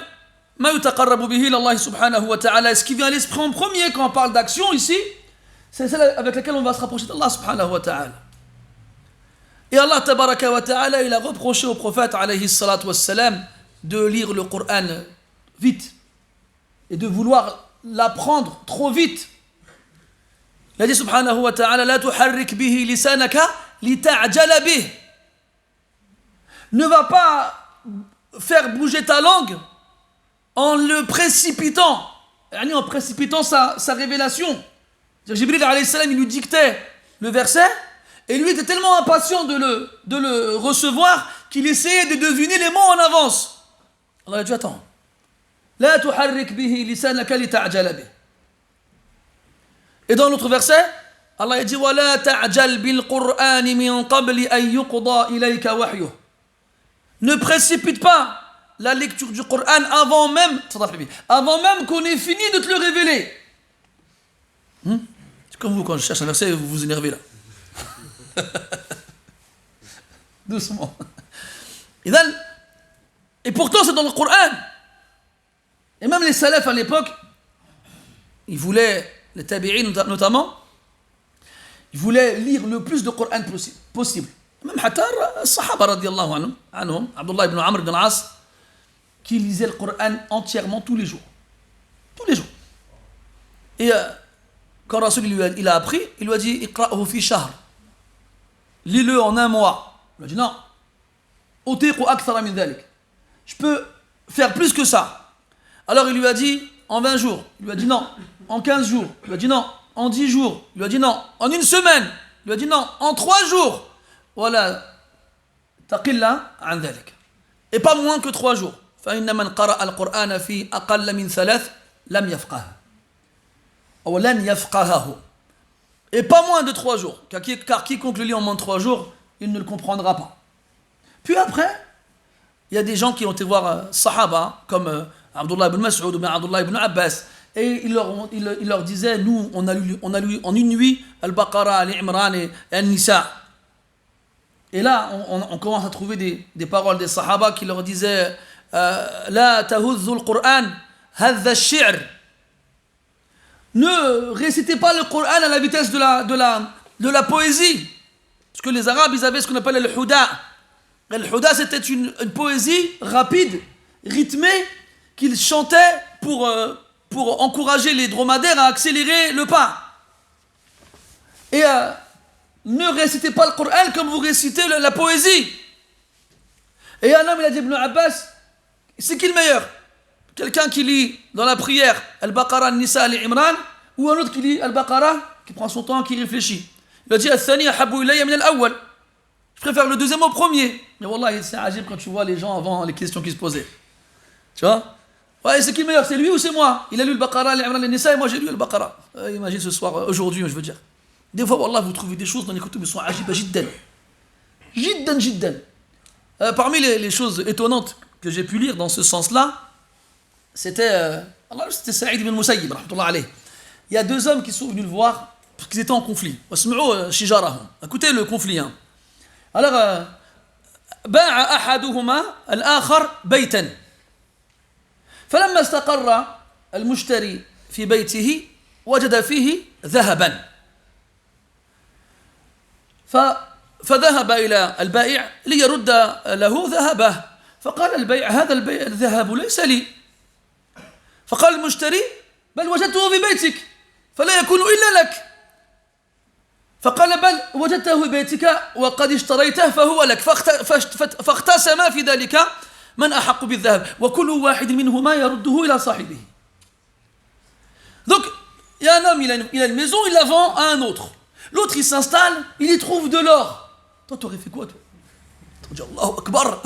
ma yutaqarrabu bihi ila Allah subhanahu wa ta'ala. Ce qui vient à l'esprit en premier quand on parle d'action ici, c'est celle avec laquelle on va se rapprocher d'Allah subhanahu wa ta'ala. Et Allah tabaraka wa ta'ala, il a reproché au prophète alayhi salatu wassalam de lire le Coran vite et de vouloir l'apprendre trop vite. Il a dit subhanahu wa ta'ala la tuharrik bihi lisanaka lita'jala bih. Ne va pas faire bouger ta langue en le précipitant, en précipitant sa révélation. Jibril alayhi salam, il lui dictait le verset et lui était tellement impatient de le recevoir qu'il essayait de deviner les mots en avance. Allah a dit attends. La tuharrik bihi lisanaka lita'jala bih. Et dans l'autre verset, Allah a dit وَلَا تَعْجَلْ بِالْقُرْآنِ مِنْ قَبْلِ أَنْ يُقْضَى إِلَيْكَ وَحْيُهُ. Ne précipite pas la lecture du Coran avant même qu'on ait fini de te le révéler. C'est comme vous, quand je cherche un verset, vous vous énervez là. Doucement. Et pourtant, c'est dans le Coran. Et même les salafs à l'époque, ils voulaient, les tabi'in notamment, ils voulaient lire le plus de Coran possible. Même Hatar, Sahaba radiallahu anhum, Abdullah ibn Amr ibn al-As, qui lisait le Coran entièrement tous les jours. Tous les jours. Et quand Rasul il a appris, il lui a dit Iqra'hu fi shahr. Lis-le en un mois. Il lui a dit non. Utiqu akthara min dhalik. Je peux faire plus que ça. Alors il lui a dit en 20 jours. Il lui a dit non. En 15 jours. Il lui a dit non. En 10 jours. Il lui a dit non. En une semaine. Il lui a dit non. En 3 jours. Voilà. Taqilla an dhalik. Et pas moins que 3 jours. فإن من قرأ القرآن في أقل من 3 لم يفقه. Ou لن يفقهه. Et pas moins de 3 jours. Car quiconque le lit en moins de 3 jours, il ne le comprendra pas. Puis après, il y a des gens qui ont été voir Sahaba, comme Abdullah ibn Mas'ud ou bien Abdullah ibn Abbas, et il leur disait, nous, on a lu en une nuit Al-Baqarah, Al-Imran et Al-Nisa. Et là, on commence à trouver des paroles des Sahaba qui leur disaient La tahuzzu al-Qur'an, hadha al-shi'r. Ne récitez pas le Coran à la vitesse de la poésie. Parce que les Arabes, ils avaient ce qu'on appelle le huda. Le huda, c'était une poésie rapide, rythmée, qu'ils chantaient pour encourager les dromadaires à accélérer le pas. Et ne récitez pas le Coran comme vous récitez la poésie. Et un homme, il a dit Ibn Abbas, c'est qui le meilleur? Quelqu'un qui lit dans la prière Al-Baqarah, Al-Nisa, Al-Imran, ou un autre qui lit Al-Baqarah, qui prend son temps, qui réfléchit. Il a dit Al-Thani ahabbu ilayya min al-awwal. Je préfère le deuxième au premier. Mais wallah, c'est agib quand tu vois les gens avant les questions qui se posaient. Tu vois? Ouais, c'est qui le meilleur? C'est lui ou c'est moi? Il a lu Al-Baqarah, Al-Imran, Al-Nisa, et moi j'ai lu Al-Baqarah. Imagine ce soir, aujourd'hui, je veux dire. Des fois, wallah, vous trouvez des choses dans les kutub qui sont ajiba jiddan. Jiddan, jiddan. Parmi les choses étonnantes que j'ai pu lire dans ce sens-là, c'était Saïd ibn Musayyib, rahmatullah alayh. Il y a 2 hommes qui sont venus le voir parce qu'ils étaient en conflit. Écoutez le conflit. Hein. Alors, باع أحدهما الآخر بيتا. فلما استقر المشتري في بيته وجد فيه ذهبا. فذهب إلى البائع ليرد له ذهبه. فقال البائع هذا الذهب ليس لي. فقال المشتري بل وجدته في بيتك فلا يكون إلا لك. فقال بل وجدته في بيتك وقد اشتريته فهو لك. فاختصما في ذلك من أحق بالذهب وكل واحد منهما يرده إلى صاحبه. Donc, il y a un homme, il a une maison, il la vend à un autre. L'autre, il s'installe, il y trouve de l'or. Toi, t'aurais fait quoi, toi? T'aurais dit Allahu Akbar.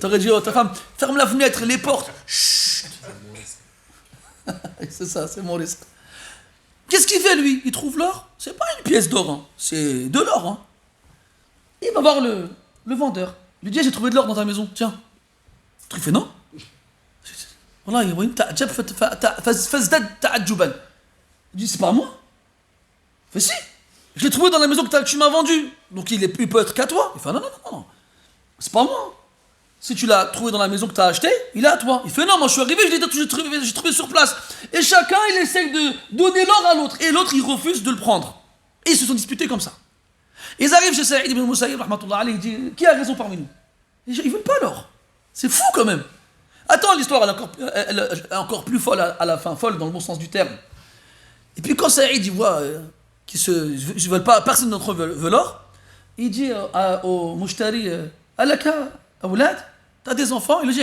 T'aurais dit, oh, ta femme, ferme la fenêtre, les portes. Chut. C'est ça, c'est mon risque. Qu'est-ce qu'il fait lui? Il trouve l'or, c'est pas une pièce d'or, hein. C'est de l'or. Hein. Il va voir le vendeur. Il lui dit, j'ai trouvé de l'or dans ta maison, tiens. Il fait non. Voilà, il dit, c'est pas moi. Il fait si, je l'ai trouvé dans la maison que tu m'as vendue. Donc il peut être qu'à toi. Il fait non, c'est pas moi. Si tu l'as trouvé dans la maison que tu as acheté, il est à toi. Il fait non, moi je suis arrivé, j'ai trouvé sur place. Et chacun, il essaie de donner l'or à l'autre. Et l'autre, il refuse de le prendre. Et ils se sont disputés comme ça. Ils arrivent chez Saïd ibn Musayyib, rahmatullah alayhi, il dit, qui a raison parmi nous? Ils veulent pas l'or. C'est fou quand même. Attends, l'histoire elle est encore plus folle à la fin, folle dans le bon sens du terme. Et puis quand Saïd il voit qu'ils veulent pas, personne d'entre eux veut l'or, il dit au Mushtari, Alaka, Aoulad, t'as des enfants? Il dit,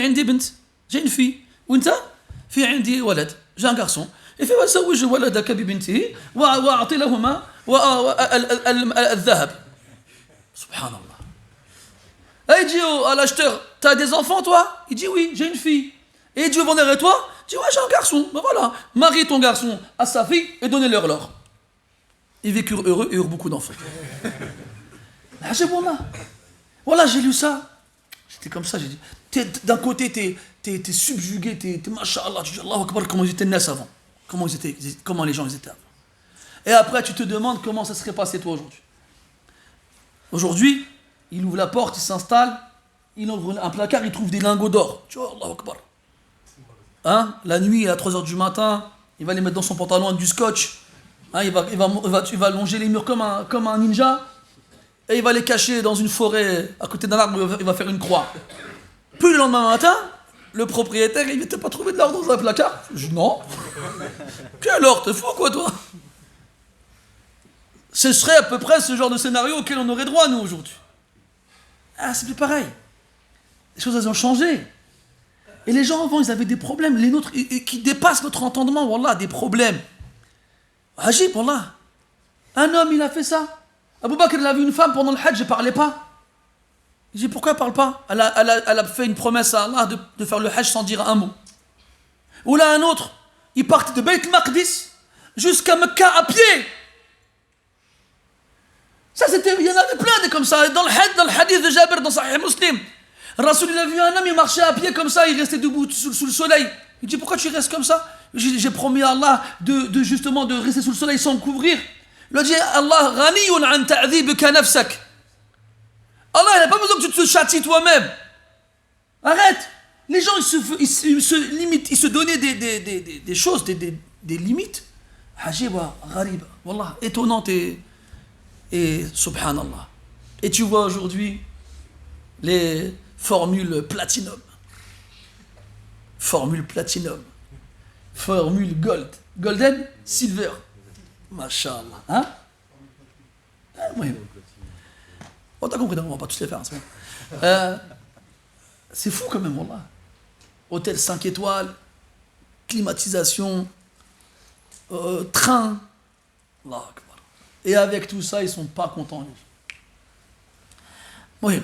j'ai une fille. Ou t'as? Fi indi walad, j'ai un garçon. Il fait, وسوج ولدك ببنته وأعطي لهما الذهب. Subhanallah. Et il dit à l'acheteur, t'as des enfants toi? Il dit oui, j'ai une fille. Et il dit au vendeur, et toi? Il dit ouais, j'ai un garçon. Ben voilà, marie ton garçon à sa fille et donnez-leur l'or. Ils vécurent heureux et eurent beaucoup d'enfants. Voilà, j'ai lu ça. J'étais comme ça, j'ai dit, d'un côté t'es subjugué, t'es mashallah, tu dis Allahu Akbar, comment ils étaient nés avant. Comment les gens ils étaient avant. Et après tu te demandes comment ça serait passé toi aujourd'hui. Aujourd'hui, il ouvre la porte, il s'installe, il ouvre un placard, il trouve des lingots d'or. Tu vois, Allahu Akbar. Hein? La nuit, à 3h du matin, il va les mettre dans son pantalon avec du scotch. Hein, il va longer les murs comme un ninja. Et il va les cacher dans une forêt, à côté d'un arbre, il va faire une croix. Puis le lendemain matin, le propriétaire, il n'était pas trouvé de l'or dans un placard. Je dis non. Quel or, t'es fou quoi toi? Ce serait à peu près ce genre de scénario auquel on aurait droit nous aujourd'hui. Ah, c'est plus pareil. Les choses, elles ont changé. Et les gens avant, ils avaient des problèmes, les nôtres, qui dépassent notre entendement, wallah, des problèmes. Ajib, wallah. Un homme, il a fait ça. Abu Bakr, il a vu une femme pendant le Hajj, elle ne parlait pas. Il dit, pourquoi elle ne parle pas? Elle a fait une promesse à Allah de faire le Hajj sans dire un mot. Ou là, un autre, il partait de Beit Maqdis jusqu'à Mecca à pied. Ça, il y en avait plein de comme ça. Dans le hadith de Jabir, dans Sahih Muslim, Rasoul, il a vu un homme, il marchait à pied comme ça, il restait debout sous le soleil. Il dit, pourquoi tu restes comme ça? J'ai promis à Allah justement de rester sous le soleil sans me couvrir. Il a dit, Allah, ghaniyun an ta'dhibka nafsak. Allah, il n'a pas besoin que tu te châties toi-même. Arrête. Les gens, ils se limitent, ils se donnaient des choses, des limites. Ajiba, ghariba, wallah, étonnante et subhanallah. Et tu vois aujourd'hui les formules platinum, formule gold, golden, silver, mashallah, hein? Oui. On t'a compris, on va pas tous les faire, c'est bon. C'est fou quand même, wallah. Hôtel 5 étoiles, climatisation, train, Allah Akbar. Et avec tout ça, ils sont pas contents. Oui.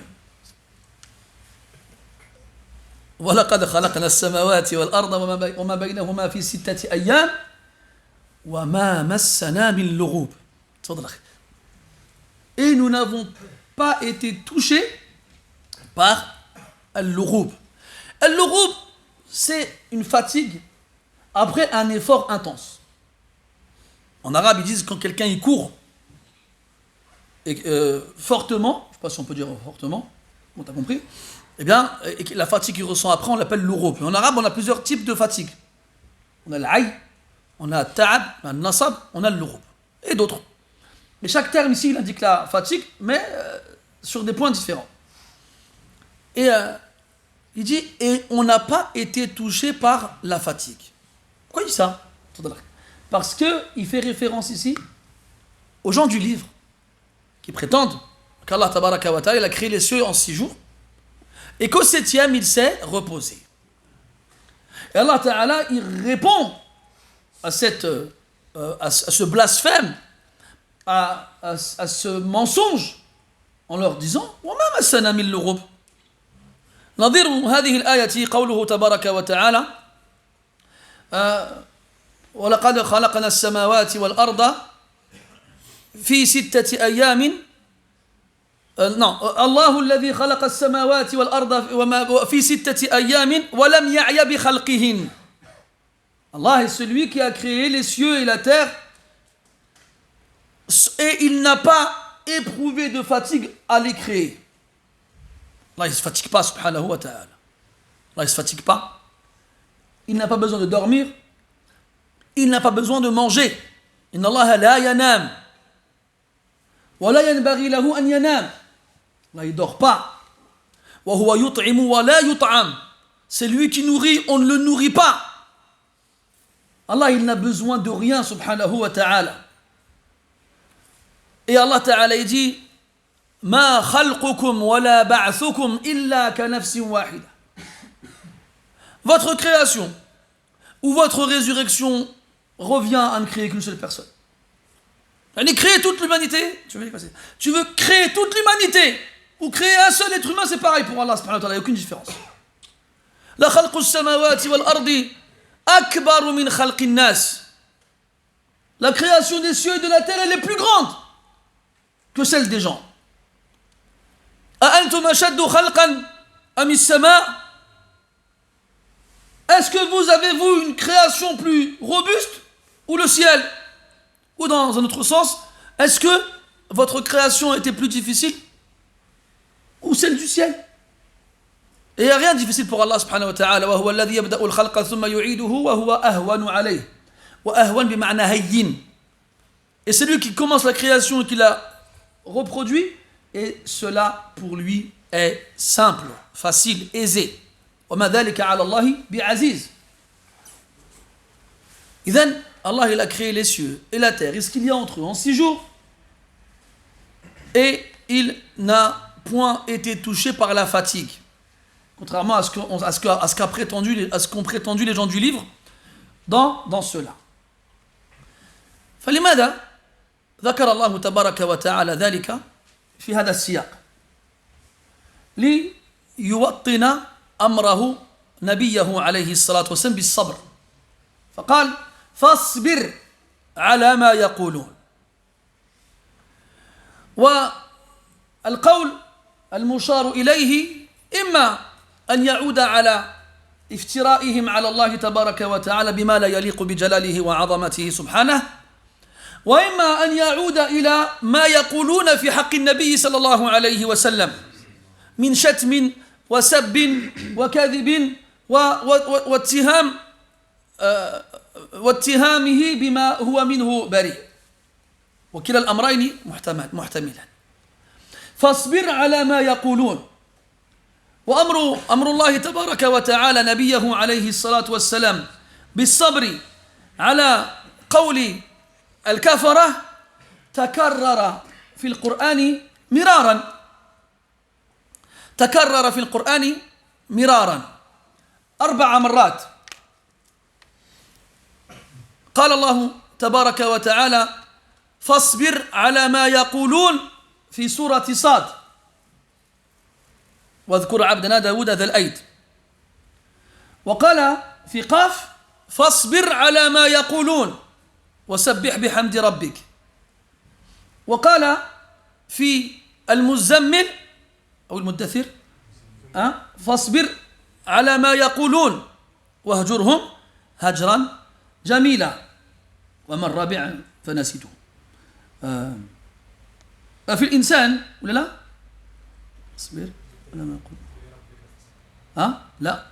وَلَقَدْ خَلَقْنَا السَّمَاوَاتِ وَالْأَرْضَ وَمَا بَيْنَهُمَا فِي 6 أَيَّامٍ وَمَا مَسَّنَا مِنْ لُغُوبٍ. Et nous n'avons pas été touchés par al-lughub. Al-lughub, c'est une fatigue après un effort intense. En arabe, ils disent quand quelqu'un il court et, fortement, je ne sais pas si on peut dire fortement, bon, t'as compris, eh bien, la fatigue qu'il ressent après, on l'appelle l'urub. En arabe, on a plusieurs types de fatigue. On a l'aï, on a ta'ab, on a le nasab, on a l'urub. Et d'autres. Mais chaque terme ici, il indique la fatigue, mais sur des points différents. Et il dit, et on n'a pas été touché par la fatigue. Pourquoi il dit ça? Parce qu'il fait référence ici aux gens du livre qui prétendent qu'Allah tabaraka wa ta'ala il a créé les cieux en 6 jours et qu'au 7e il s'est reposé. Et Allah ta'ala il répond à ce blasphème, à ce mensonge en leur disant وَمَا مَسَّنَا مِنْ لُغُوبٍ. نظير هذه الآية قوله تبارك وتعالى ولقد خلقنا السماوات والأرض في 6 أيام الله الذي خلق السماوات والأرض في 6 أيام ولم يعي بخلقهن. Allah est celui qui a créé les cieux et la terre et il n'a pas éprouvé de fatigue à les créer. Allah il ne se fatigue pas, subhanahu wa ta'ala. Allah il ne se fatigue pas. Il n'a pas besoin de dormir. Il n'a pas besoin de manger. Inna Allah la yanam. Wa la yanbaghi lahu an yanam. Allah il ne dort pas. Wa huwa yut'imu wa la yut'am. C'est lui qui nourrit, on ne le nourrit pas. Allah il n'a besoin de rien, subhanahu wa ta'ala. Et Allah ta'ala il dit Ma khalqukum wa la ba'thukum illa ka nafsin wahida. Votre création ou votre résurrection revient à ne créer qu'une seule personne. Créer toute l'humanité, tu veux créer toute l'humanité ou créer un seul être humain, c'est pareil pour Allah subhanahu wa ta'ala, il n'y a aucune différence. La khalqus samawati wal ardi akbaru min khalqin nas. La création des cieux et de la terre, elle est plus grande que celle des gens. أأنتم أشد خلقا أم السماء. Est-ce que vous avez une création plus robuste ou le ciel? Ou dans un autre sens, est-ce que votre création était plus difficile ou celle du ciel? Et il n'y a rien de difficile pour Allah subhanahu wa ta'ala. وهو الذي يبدأ الخلق ثم يعيده وهو أهون عليه. وأهون بمعنى هين. Et c'est lui qui commence la création et qui la reproduit, et cela pour lui est simple, facile, aisé. وما ذلك على الله بعزيز. إذن Allah il a créé les cieux et la terre et ce qu'il y a entre eux en 6 jours, et il n'a point été touché par la fatigue, contrairement à ce qu'ont prétendu les gens du livre dans cela. فلماذا ذكر الله تبارك وتعالى ذلك في هذا السياق؟ ليوطن أمره نبيه عليه الصلاة والسلام بالصبر، فقال فاصبر على ما يقولون. والقول المشار إليه إما أن يعود على افترائهم على الله تبارك وتعالى بما لا يليق بجلاله وعظمته سبحانه، وإما أن يعود إلى ما يقولون في حق النبي صلى الله عليه وسلم من شتم وسب وكذب واتهامه بما هو منه بريء. وكلا الأمرين محتملا. فاصبر على ما يقولون. وأمر الله تبارك وتعالى نبيه عليه الصلاة والسلام بالصبر على قول الكفرة تكرر في القرآن مرارا 4 مرات. قال الله تبارك وتعالى فاصبر على ما يقولون في سورة صاد، واذكر عبدنا داود ذا الأيد. وقال في قاف فاصبر على ما يقولون وسبح بحمد ربك. وقال في المزمل أو المدثر فاصبر على ما يقولون واهجرهم هجرا جميلا. وما الرابع فنسيته. في الإنسان ولا لا؟ اصبر على ما يقول. لا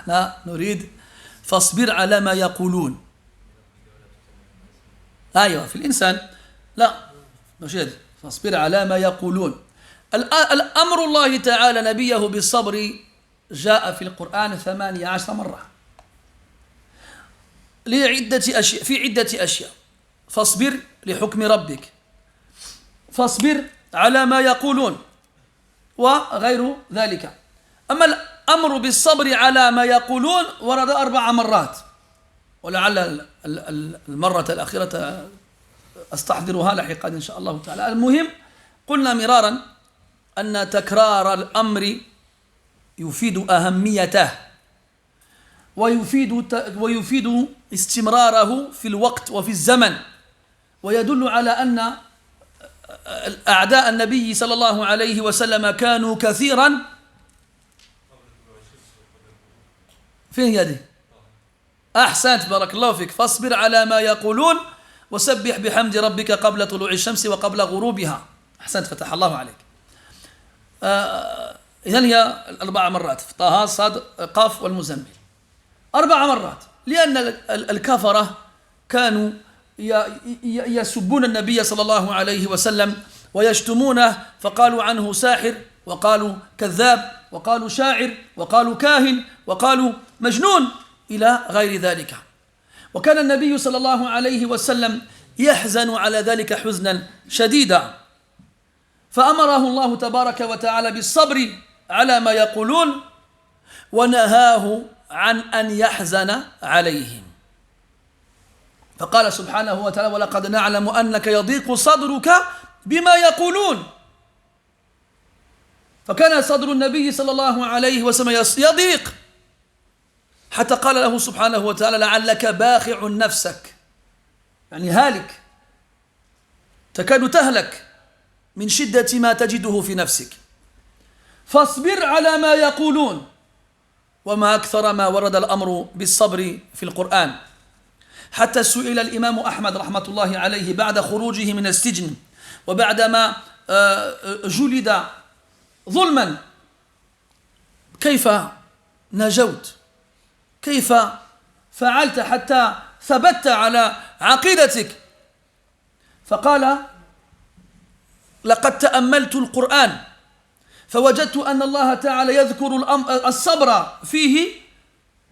لا نريد فاصبر على ما يقولون. أيوة في الإنسان لا نشيد فاصبر على ما يقولون. الأمر الله تعالى نبيه بالصبر جاء في القرآن 18 مرة في عدة أشياء. فاصبر لحكم ربك، فاصبر على ما يقولون، وغير ذلك. أما الأمر بالصبر على ما يقولون ورد 4 مرات، ولعل المرة الأخيرة أستحضرها لاحقا إن شاء الله تعالى. المهم قلنا مرارا أن تكرار الأمر يفيد أهميته ويفيد استمراره في الوقت وفي الزمن ويدل على أن أعداء النبي صلى الله عليه وسلم كانوا كثيرا. فين يدي؟ أحسنت بارك الله فيك. فاصبر على ما يقولون وسبح بحمد ربك قبل طلوع الشمس وقبل غروبها. أحسنت فتح الله عليك. إذن هي 4 مرات في طه صاد قاف والمزمل 4 مرات لأن الكفرة كانوا يسبون النبي صلى الله عليه وسلم ويشتمونه فقالوا عنه ساحر وقالوا كذاب وقالوا شاعر وقالوا كاهن وقالوا مجنون إلى غير ذلك. وكان النبي صلى الله عليه وسلم يحزن على ذلك حزنا شديدا فأمره الله تبارك وتعالى بالصبر على ما يقولون ونهاه عن أن يحزن عليهم فقال سبحانه وتعالى ولقد نعلم أنك يضيق صدرك بما يقولون. فكان صدر النبي صلى الله عليه وسلم يضيق حتى قال له سبحانه وتعالى لعلك باخع نفسك يعني هالك تكاد تهلك من شدة ما تجده في نفسك فاصبر على ما يقولون. وما أكثر ما ورد الأمر بالصبر في القرآن حتى سئل الإمام أحمد رحمة الله عليه بعد خروجه من السجن وبعدما جلد ظلما كيف نجوت كيف فعلت حتى ثبت على عقيدتك فقال لقد تأملت القرآن فوجدت أن الله تعالى يذكر الصبر فيه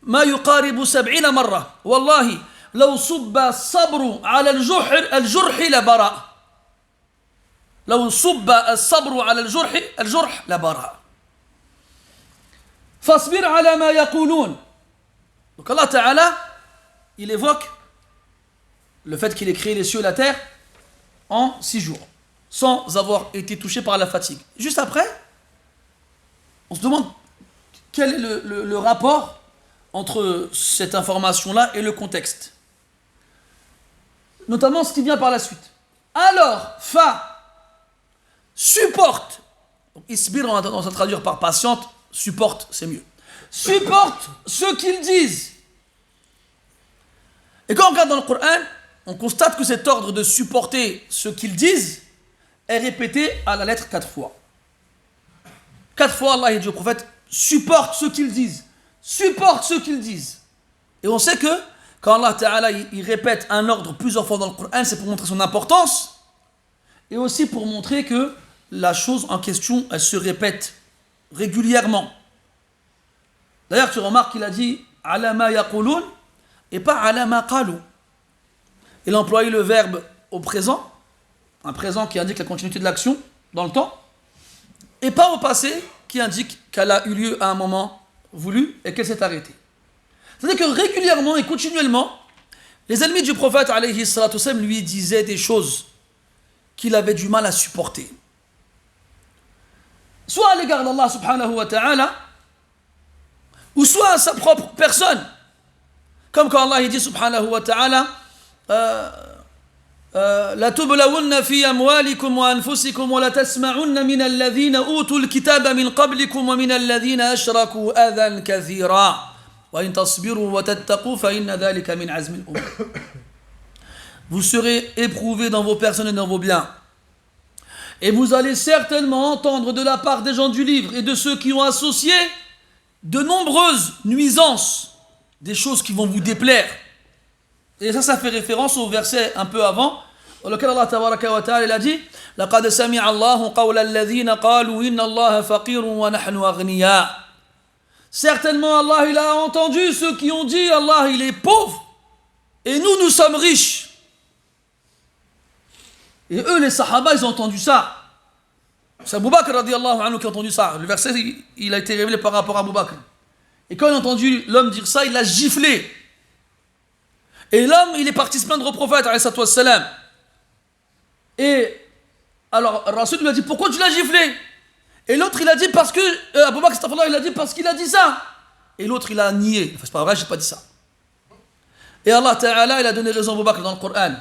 ما يقارب 70 مرة والله لو صب الصبر على الجرح لبرأ لو صب الصبر على الجرح لبرأ فاصبر على ما يقولون. Donc Allah Ta'ala il évoque le fait qu'il ait créé les cieux et la terre en 6 jours sans avoir été touché par la fatigue. Juste après on se demande quel est le rapport entre cette information-là et le contexte. Notamment ce qui vient par la suite. Alors, supporte. Donc, isbir, on va traduire par patiente, supporte, c'est mieux. Supporte ce qu'ils disent. Et quand on regarde dans le Coran, on constate que cet ordre de supporter ce qu'ils disent est répété à la lettre 4 fois. 4 fois, Allah a dit au prophète, supporte ce qu'ils disent. Supporte ce qu'ils disent. Et on sait que quand Allah Ta'ala il répète un ordre plusieurs fois dans le Coran, c'est pour montrer son importance et aussi pour montrer que la chose en question, elle se répète régulièrement. D'ailleurs, tu remarques qu'il a dit ala ma yaqulun et pas ala ma qalu. Il a employé le verbe au présent, un présent qui indique la continuité de l'action dans le temps, et pas au passé qui indique qu'elle a eu lieu à un moment voulu et qu'elle s'est arrêtée. C'est-à-dire que régulièrement et continuellement, les ennemis du prophète alayhi salatu wassalam lui disaient des choses qu'il avait du mal à supporter. Soit à l'égard d'Allah subhanahu wa ta'ala, ou soit à sa propre personne. Comme quand Allah dit subhanahu wa ta'ala لا تبلون في أموالكم وأنفسكم ولا تسمعن من الذين أوتوا الكتاب من قبلكم ومن الذين أشركوا أذى كثيرا وإن تصبروا وتتقوا فإن ذلك من عزم الأمور. Vous serez éprouvés dans vos personnes et dans vos biens. Et vous allez certainement entendre de la part des gens du livre et de ceux qui ont associé de nombreuses nuisances, des choses qui vont vous déplaire. Et ça fait référence au verset un peu avant, dans lequel Allah tabaraka wa ta'ala a dit لَقَدْ سَمِعَ اللَّهُ قَوْلَ الَّذِينَ قَالُوا إِنَّ اللَّهَ فَقِيرٌ وَنَحْنُ أَغْنِيَاءٌ. Certainement Allah il a entendu ceux qui ont dit Allah il est pauvre et nous sommes riches. Et eux les sahaba ils ont entendu ça. C'est Abu Bakr radiyallahu anhu qui a entendu ça. Le verset il a été révélé par rapport à Abu Bakr. Et quand il a entendu l'homme dire ça, il l'a giflé. Et l'homme, il est parti se plaindre au prophète, alayhi salatu wassalam. Et alors, Rasul lui a dit, pourquoi tu l'as giflé? Et l'autre, il a dit, parce que, Abu Bakr, il a dit, parce qu'il a dit ça. Et l'autre, il a nié. Enfin, c'est pas vrai, j'ai pas dit ça. Et Allah Ta'ala, il a donné raison à Abu Bakr dans le Coran,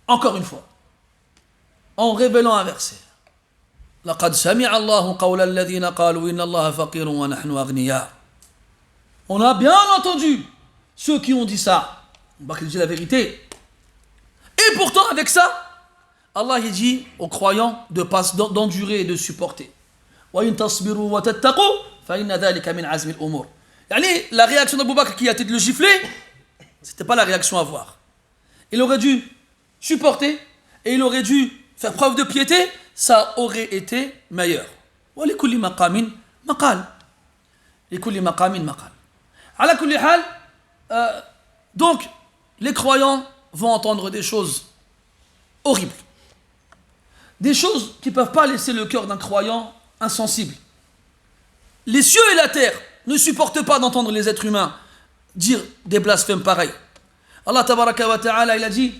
encore une fois, en révélant un verset. لقد سمع الله قول الذين قالوا إن الله فقير ونحن أغنياء. On a bien entendu ceux qui ont dit ça. Abu Bakr dit la vérité. Et pourtant, avec ça, Allah il dit aux croyants d'endurer et de supporter. وَإِن تَصْبِرُوا وَتَتَّقُوا فَإِنَّ ذَلِكَ مِنْ عَزْمِ الْأُمُورِ. La réaction d'Abu Bakr qui a été de le gifler, c'était pas la réaction à voir. Il aurait dû supporter et il aurait dû faire preuve de piété, ça aurait été meilleur. وَلِكُلِّ مَقَامٍ مَقَالٍ. لِكُلِّ مَقَامٍ مَقَالٍ. على كل حال, donc, les croyants vont entendre des choses horribles. Des choses qui ne peuvent pas laisser le cœur d'un croyant insensible. Les cieux et la terre ne supportent pas d'entendre les êtres humains dire des blasphèmes pareils. Allah tabaraka wa ta'ala, il a dit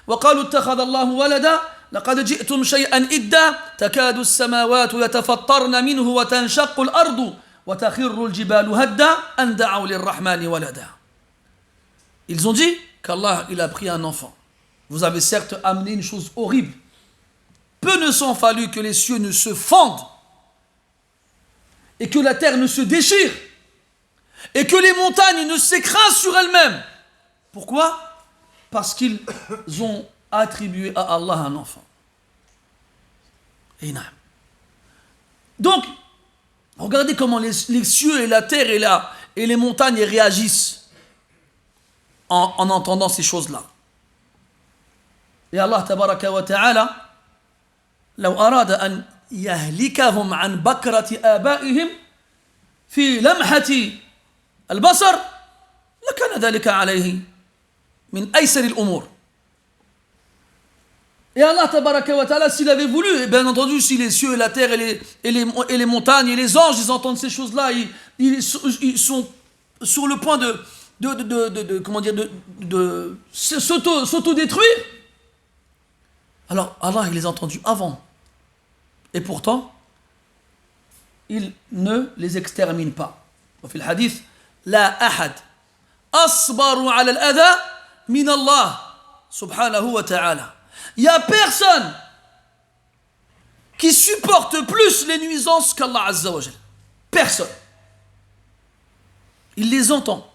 وَقَالُوا اتَّخَذَ اللَّهُ وَلَدًا لَقَدْ جِئْتُمْ شَيْئًا إِدًّا تَكَادُ السَّمَاوَاتُ يَتَفَطَّرْنَ مِنْهُ وَتَنشَقُّ الْأَرْضُ وَتَخِرُّ الْجِبَالُ هَدًّا أَنْ دَعَوْا لِلرَّحْمَنِ وَلَدًا. Ils ont dit qu'Allah il a pris un enfant. Vous avez certes amené une chose horrible. Peu ne s'en fallut que les cieux ne se fendent et que la terre ne se déchire et que les montagnes ne s'écrasent sur elles-mêmes. Pourquoi? Parce qu'ils ont attribué à Allah un enfant. Et non. Donc, regardez comment les cieux et la terre et les montagnes réagissent en entendant ces choses-là. Et Allah tabaraka wa ta'ala, لو أراد أن يهلكهم عن بكرة آبائهم في لمحة البصر لكان ذلك عليه من أيسر الأمور. Et Allah tabaraka wa ta'ala, s'il avait voulu, et bien entendu, si les cieux et la terre et les montagnes et les anges, ils entendent ces choses-là, ils sont sur le point de s'auto-détruire. Alors Allah, il les a entendus avant. Et pourtant, il ne les extermine pas. وفي الحديث لا أحد أصبر على الأذى من الله سبحانه وتعالى. Il n'y a personne qui supporte plus les nuisances qu'Allah Azza wa Jal. Personne. Il les entend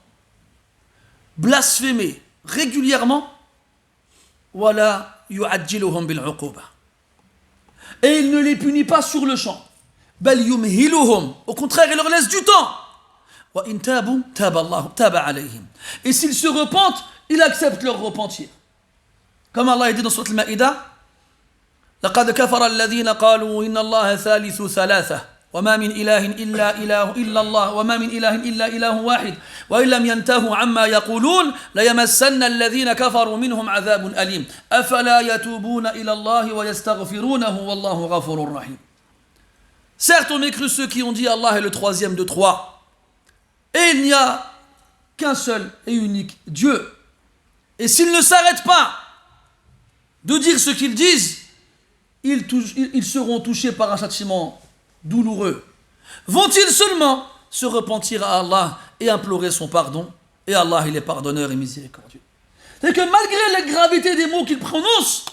blasphémer régulièrement. ولا يعجلهم بالعقوبة. Et il ne les punit pas sur le champ. بل يمهلهم. Au contraire, il leur laisse du temps. وإن تابوا تاب الله تاب عليهم. Et s'ils se repentent, il accepte leur repentir. Comme Allah dit dans Sourate Al-Ma'idah, لقد كفر الذين قالوا إن الله ثالث ثلاثة وما من إله إلا الله وما من إله إلا إله واحد وإن لم ينتهوا عما يقولون ليمسن الذين كفروا منهم عذاب أليم أفلا يتوبون إلى الله ويستغفرونه والله غفور رحيم. Certes, on mécru ceux qui ont dit Allah est le troisième de trois. Et il n'y a qu'un seul et unique Dieu. Et s'ils ne s'arrêtent pas de dire ce qu'ils disent, ils seront touchés par un châtiment douloureux. Vont-ils seulement se repentir à Allah et implorer son pardon? Et Allah, il est pardonneur et miséricordieux. C'est que malgré la gravité des mots qu'ils prononcent,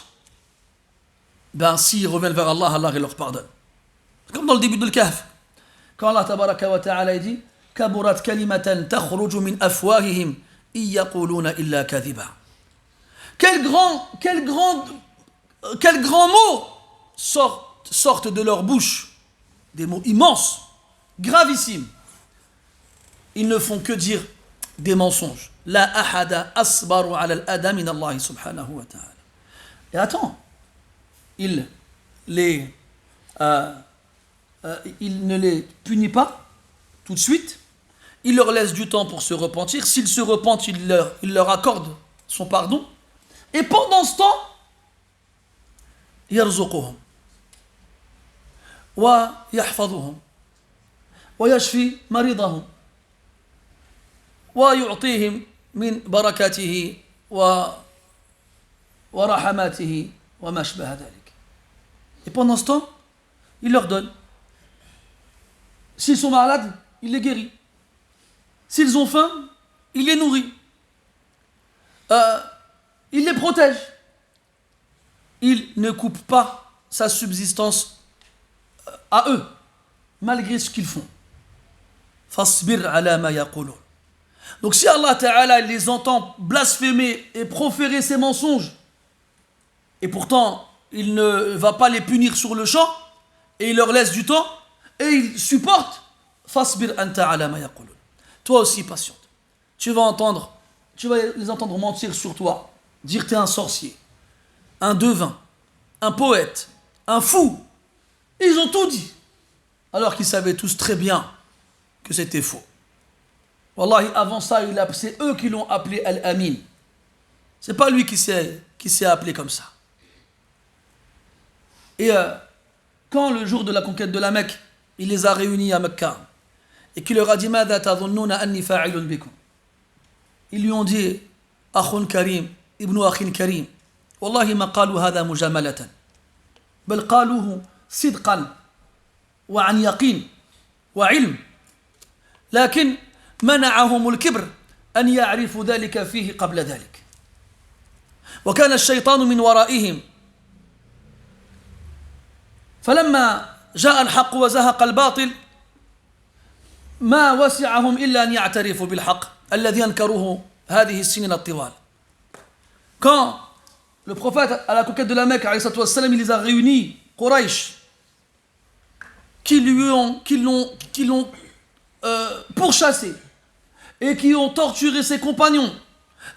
ben s'ils reviennent vers Allah, Allah il leur pardonne. Comme dans le début de l'Kahf, quand Allah tabaraka wa ta'ala dit Kaburat kalimatan takhruju min afwahihim yaquluna illa kadhiba. Quel grand mot sortent de leur bouche, des mots immenses, gravissimes. Ils ne font que dire des mensonges. La ahada asbaru ala al-ada min Allah subhanahu wa ta'ala. Et attends, il ne les punit pas tout de suite. Il leur laisse du temps pour se repentir. S'ils se repentent, il leur accorde son pardon. Et pendant ce temps, yarzuquhum wa yahfazuhum wa yashfi maridahum wa yu'tihim min barakatihi wa rahmatihi wa ma shbaha dhalik. Et pendant ce temps, il leur donne. S'ils sont malades, il les guérit. S'ils ont faim, il les nourrit, il les protège. Il ne coupe pas sa subsistance à eux, malgré ce qu'ils font. Fasbir ala ma yaqulun. Donc si Allah Ta'ala les entend blasphémer et proférer ses mensonges, et pourtant il ne va pas les punir sur le champ, et il leur laisse du temps, et il supporte, fasbir anta ala ma yaqulun. Toi aussi patiente. Tu vas les entendre mentir sur toi, dire que tu es un sorcier, un devin, un poète, un fou. Et ils ont tout dit, alors qu'ils savaient tous très bien que c'était faux. Wallahi, avant ça, c'est eux qui l'ont appelé Al-Amin. C'est pas lui qui s'est appelé comme ça. Et quand le jour de la conquête de la Mecque, il les a réunis à Mecca, et qu'il leur a dit Mada tadhunnuna anni fa'ilun bikum. Ils lui ont dit Akhun Karim, Ibnu Akhin Karim. Wallahi ma qalu hadha mujamalatan. Bal qaluhu sidqan wa an yaqin wa ilm. لكن منعهم الكبر أن يعرفوا ذلك فيه قبل ذلك. وكان الشيطان من ورائهم. فلما جاء الحق وزهق الباطل ما وسعهم إلا أن يعترفوا بالحق الذي أنكروه هذه السنين الطوال. Quand le prophète à la conquête de la Mecque, il les a réunis, Quraysh, qui l'ont pourchassé et qui ont torturé ses compagnons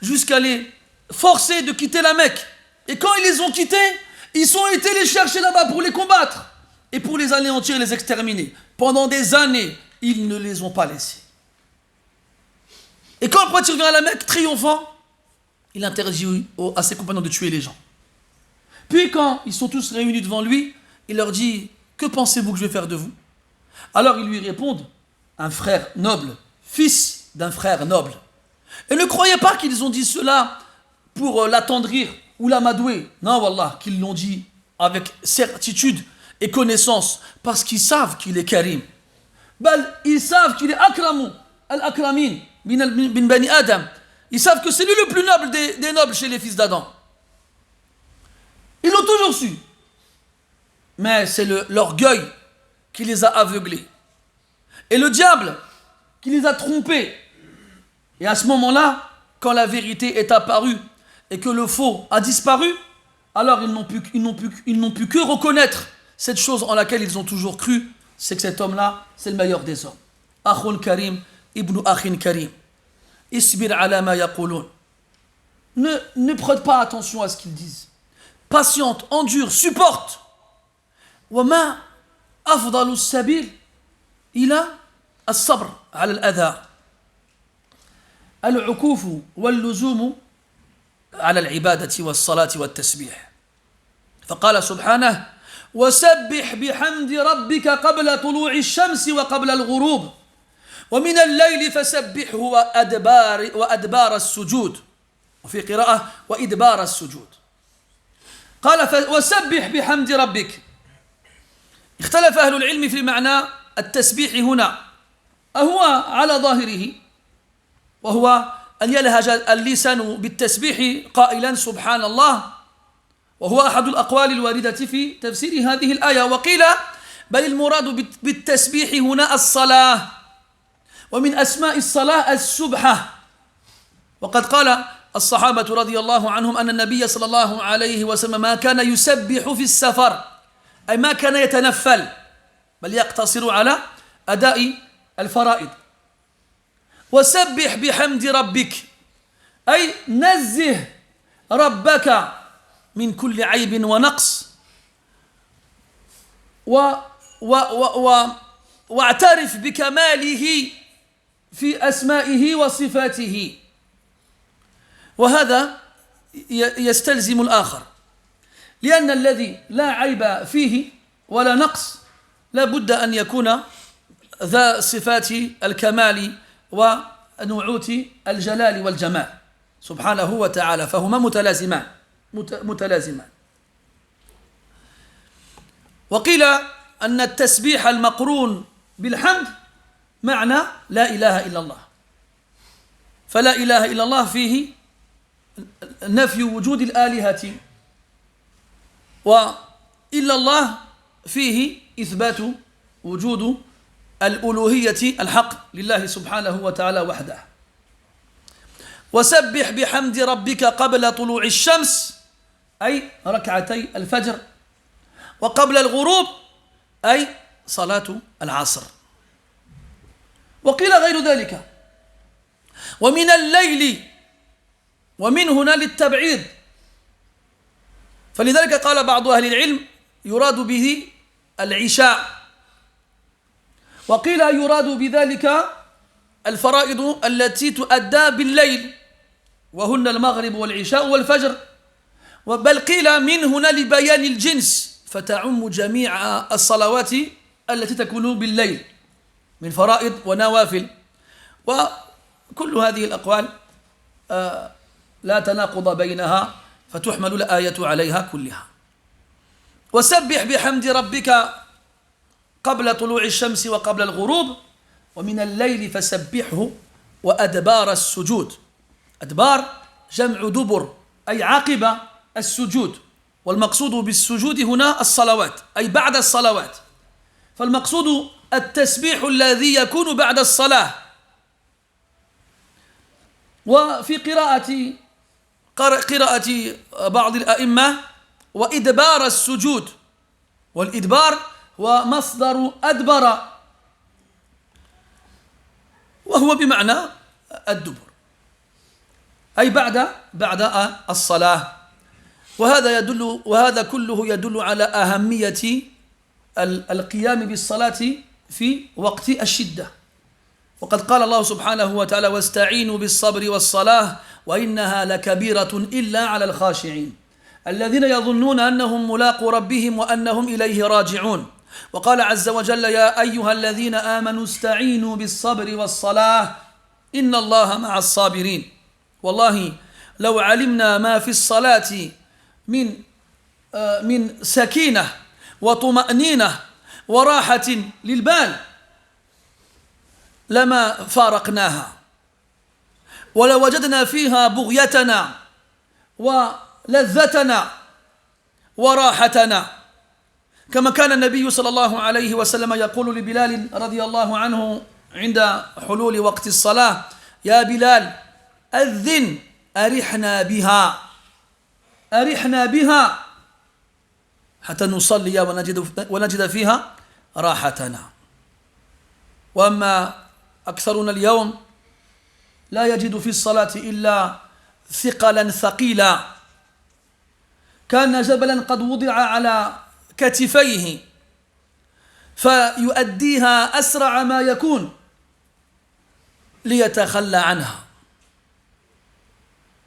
jusqu'à les forcer de quitter la Mecque. Et quand ils les ont quittés, ils ont été les chercher là-bas pour les combattre et pour les anéantir et les exterminer. Pendant des années, ils ne les ont pas laissés. Et quand le prophète revient à la Mecque, triomphant, il interdit à ses compagnons de tuer les gens. Puis quand ils sont tous réunis devant lui, il leur dit « Que pensez-vous que je vais faire de vous ?» Alors ils lui répondent « Un frère noble, fils d'un frère noble. » Et ne croyez pas qu'ils ont dit cela pour l'attendrir ou l'amadouer. Non, wallah, qu'ils l'ont dit avec certitude et connaissance, parce qu'ils savent qu'il est Karim. Ils savent qu'il est Akramu, Al-Akramin, bin Bani Adam. Ils savent que c'est lui le plus noble des nobles chez les fils d'Adam. Ils l'ont toujours su. Mais c'est l'orgueil qui les a aveuglés. Et le diable qui les a trompés. Et à ce moment-là, quand la vérité est apparue et que le faux a disparu, alors ils n'ont pu que reconnaître cette chose en laquelle ils ont toujours cru, c'est que cet homme-là, c'est le meilleur des hommes. Akhun Karim, Ibnu Akhin Karim. Isbir ala ma yaqulun. Ne prête pas attention à ce qu'ils disent. Patiente, endure, supporte. وما أفضل السبيل إلى الصبر على الأذى العكوف واللزوم على العبادة والصلاة والتسبيح. فقال سبحانه وسبح بحمد ربك قبل طلوع الشمس وقبل الغروب ومن الليل فسبحه وأدبار السجود. وفي قراءة وإدبار السجود. قال وسبح بحمد ربك. اختلف أهل العلم في معنى التسبيح هنا أهو على ظاهره وهو أن يلهج اللسان بالتسبيح قائلا سبحان الله وهو أحد الأقوال الواردة في تفسير هذه الآية وقيل بل المراد بالتسبيح هنا الصلاة ومن أسماء الصلاة السبحة وقد قال الصحابة رضي الله عنهم أن النبي صلى الله عليه وسلم ما كان يسبح في السفر أي ما كان يتنفل بل يقتصر على أداء الفرائض. وسبح بحمد ربك أي نزه ربك من كل عيب ونقص واعترف بكماله في أسمائه وصفاته. وهذا يستلزم الآخر لأن الذي لا عيب فيه ولا نقص لا بد أن يكون ذا صفات الكمال ونعوت الجلال والجمال سبحانه وتعالى فهما متلازمان. وقيل أن التسبيح المقرون بالحمد معنى لا إله إلا الله فلا إله إلا الله فيه نفي وجود الآلهة، وإلا الله فيه إثبات وجود الألوهية الحق لله سبحانه وتعالى وحده. وسبح بحمد ربك قبل طلوع الشمس أي ركعتي الفجر، وقبل الغروب أي صلاة العصر. وقيل غير ذلك. ومن الليل، ومن هنا للتبعيض، فلذلك قال بعض أهل العلم يراد به العشاء، وقيل يراد بذلك الفرائض التي تؤدى بالليل، وهن المغرب والعشاء والفجر. بل قيل من هنا لبيان الجنس، فتعم جميع الصلوات التي تكون بالليل من فرائض ونوافل. وكل هذه الأقوال لا تناقض بينها، فتحمل الآية عليها كلها. وسبح بحمد ربك قبل طلوع الشمس وقبل الغروب، ومن الليل فسبحه وأدبار السجود. أدبار جمع دبر أي عقب السجود، والمقصود بالسجود هنا الصلوات أي بعد الصلوات، فالمقصود التسبيح الذي يكون بعد الصلاة. وفي قراءة بعض الأئمة وإدبار السجود، والإدبار هو مصدر أدبر، وهو بمعنى الدبر أي بعد الصلاة. وهذا كله يدل على أهمية القيام بالصلاة في وقت الشدة. وقد قال الله سبحانه وتعالى: واستعينوا بالصبر والصلاة وإنها لكبيرة إلا على الخاشعين الذين يظنون أنهم ملاقو ربهم وأنهم إليه راجعون. وقال عز وجل: يا أيها الذين آمنوا استعينوا بالصبر والصلاة إن الله مع الصابرين. والله لو علمنا ما في الصلاة من سكينة وطمأنينة وراحة للبال لما فارقناها، ولوجدنا فيها بغيتنا ولذتنا وراحتنا، كما كان النبي صلى الله عليه وسلم يقول لبلال رضي الله عنه عند حلول وقت الصلاة: يا بلال أذن أرحنا بها حتى نصلي ونجد فيها راحتنا. وأما أكثرنا اليوم لا يجد في الصلاة إلا ثقلا ثقيلا، كان جبلا قد وضع على كتفيه فيؤديها أسرع ما يكون ليتخلى عنها،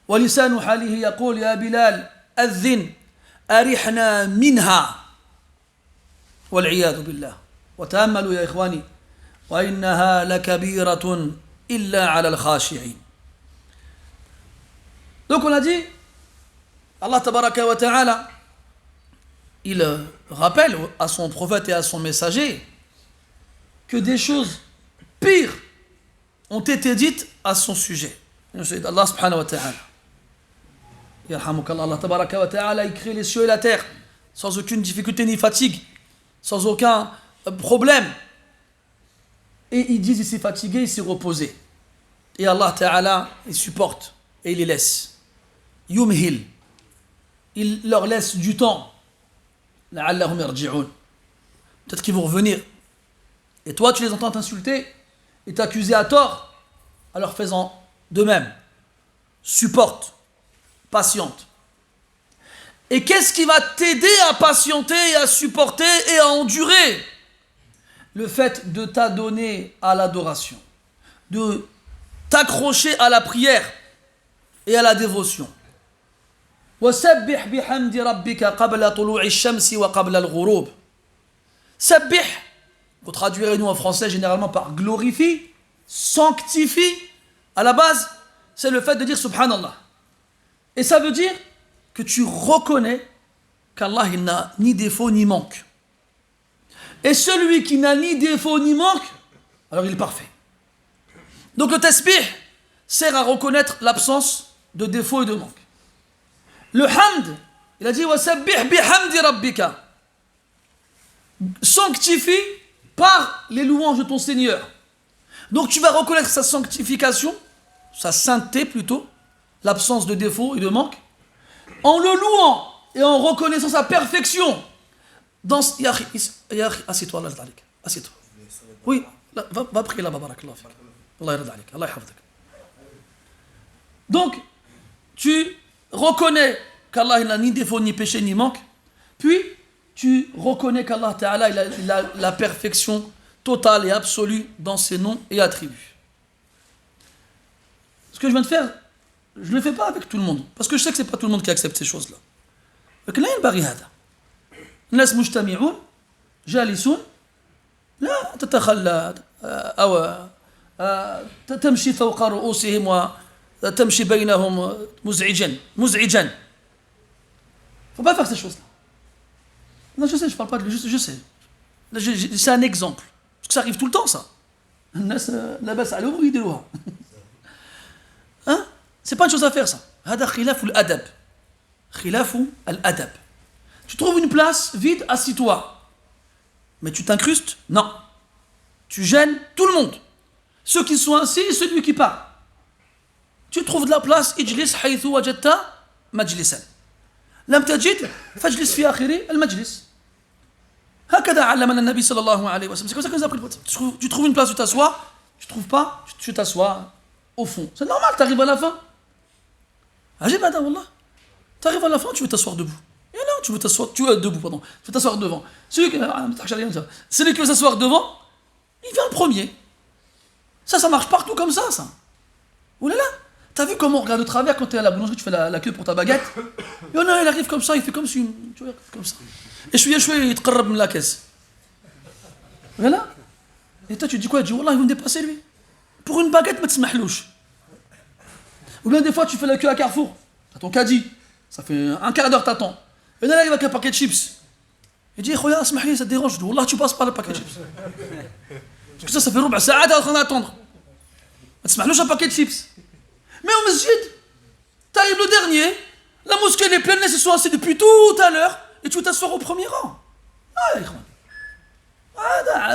ولسان حاله يقول: يا بلال أذن أرحنا منها، والعياذ بالله. وتأملوا يا إخواني: وإنها لكبيرة إلا على الخاشعين. Donc on a dit, Allah tabaraka wa ta'ala, il rappelle à son prophète et à son messager que des choses pires ont été dites à son sujet. Allah subhanahu wa ta'ala. Yarhamukallah, Allah tabaraka wa ta'ala, il crée les cieux et la terre sans aucune difficulté ni fatigue, sans aucun problème. Et ils disent: il s'est fatigué, il s'est reposé. Et Allah ta'ala, il supporte et il les laisse. Yumhil, il leur laisse du temps. La'allahum yarji'un. Peut-être qu'ils vont revenir. Et toi, tu les entends t'insulter et t'accuser à tort. Alors fais-en de même. Supporte, patiente. Et qu'est-ce qui va t'aider à patienter et à supporter et à endurer? Le fait de t'adonner à l'adoration, de t'accrocher à la prière et à la dévotion. وَسَبِّحْ بِحَمْدِ رَبِّكَ قَبْلَ طُلُوعِ الشَّمْسِ وَقَبْلَ الْغُرُوبِ. Sabbih, vous traduirez-nous en français généralement par glorifie, sanctifie. À la base, c'est le fait de dire Subhanallah. Et ça veut dire que tu reconnais qu'Allah il n'a ni défaut ni manque. Et celui qui n'a ni défaut ni manque, alors il est parfait. Donc le tasbih, sert à reconnaître l'absence de défauts et de manques. Le hamd, il a dit wasabbih bihamdi rabbika. Sanctifie par les louanges de ton Seigneur. Donc tu vas reconnaître sa sanctification, sa sainteté plutôt, l'absence de défauts et de manques, en le louant et en reconnaissant sa perfection. Dans assieds-toi, Allah yarda alayk. Assieds-toi. Oui, va prier là-bas, barakallahu fik. Allah yarda alayk, Allah yahfazak. Donc, tu reconnais qu'Allah n'a ni défaut, ni péché, ni manque, puis tu reconnais qu'Allah Ta'ala il a la perfection totale et absolue dans ses noms et attributs. Ce que je viens de faire, je ne le fais pas avec tout le monde, parce que je sais que ce n'est pas tout le monde qui accepte ces choses-là. لكن لا ينبغي هذا. الناس مجتمعون جالسون لا تتخلى أو تمشي فوق رؤوسهم وتمشي بينهم مزعجا. Faut pas faire ces choses-là. Non, je sais, je parle pas de lui, je sais. C'est un exemple. Parce que ça arrive tout le temps, ça. الناس لاباس عليهم ويديروها. Hein? C'est pas une chose à faire, ça. هذا خلاف الأدب. خلاف الأدب. Tu trouves une place vide, assis-toi. Mais tu t'incrustes? Non. Tu gênes tout le monde. Ceux qui sont assis et celui qui parle. Tu trouves de la place, اجلس حيث وجدت مجلسا. لم تجد فاجلس في آخر المجلس. هكذا علمنا النبي صلى الله عليه وسلم. C'est comme ça que nous appris. Tu trouves une place où t'assois, tu trouves pas, tu t'assois au fond. C'est normal, tu arrives à la fin. Ajib hada wallah. Tu arrives à la fin, tu veux t'asseoir debout. Et non, tu veux t'asseoir debout, pardon. Tu veux t'asseoir devant. Celui qui veut s'asseoir devant, il vient le premier. Ça marche partout comme ça. Oh là là. T'as vu comment on regarde de travers quand t'es à la boulangerie, tu fais la queue pour ta baguette? Et il arrive comme ça, il fait comme si, tu vois, comme ça. Et je suis il te qarrab min la caisse. Voilà. Et toi tu dis quoi? Tu dis, wallah, il va me dépasser lui. Pour une baguette, ma t'smahlouche. Ou bien des fois tu fais la queue à Carrefour. T'as ton caddie. Ça fait un quart d'heure t'attends. Et là il arrive avec un paquet de chips. Il dit, khoya, smahli, ça te dérange? Je dis, wallah, tu passes par le paquet de chips. Parce que ça fait ruba sa'a, t'es en train d'attendre. Ma t'smahlouche un paquet de chips. Mais au masjid, t'arrives le dernier, la mosquée elle est pleine, ils se sont assis depuis tout à l'heure, et tu veux t'asseoir au premier rang.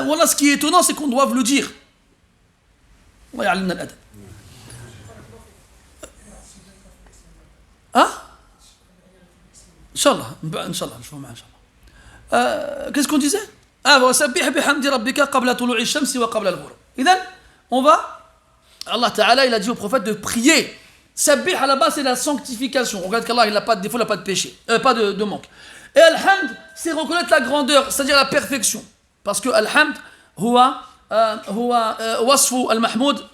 Voilà, ce qui est étonnant, c'est qu'on doit le dire. Inch'Allah, je vous Inch'Allah. Qu'est-ce qu'on disait? وسبح بحمد ربك قبل طلوع الشمس وقبل الغروب. إذن, on va. Allah Ta'ala, il a dit au prophète de prier. Sabbih à la base, c'est la sanctification. On regarde qu'Allah, il n'a pas de défaut, il n'a pas de péché, pas de manque. Et Al-Hamd, c'est reconnaître la grandeur, c'est-à-dire la perfection. Parce que Al-Hamd, huwa wasfu al-mahmoud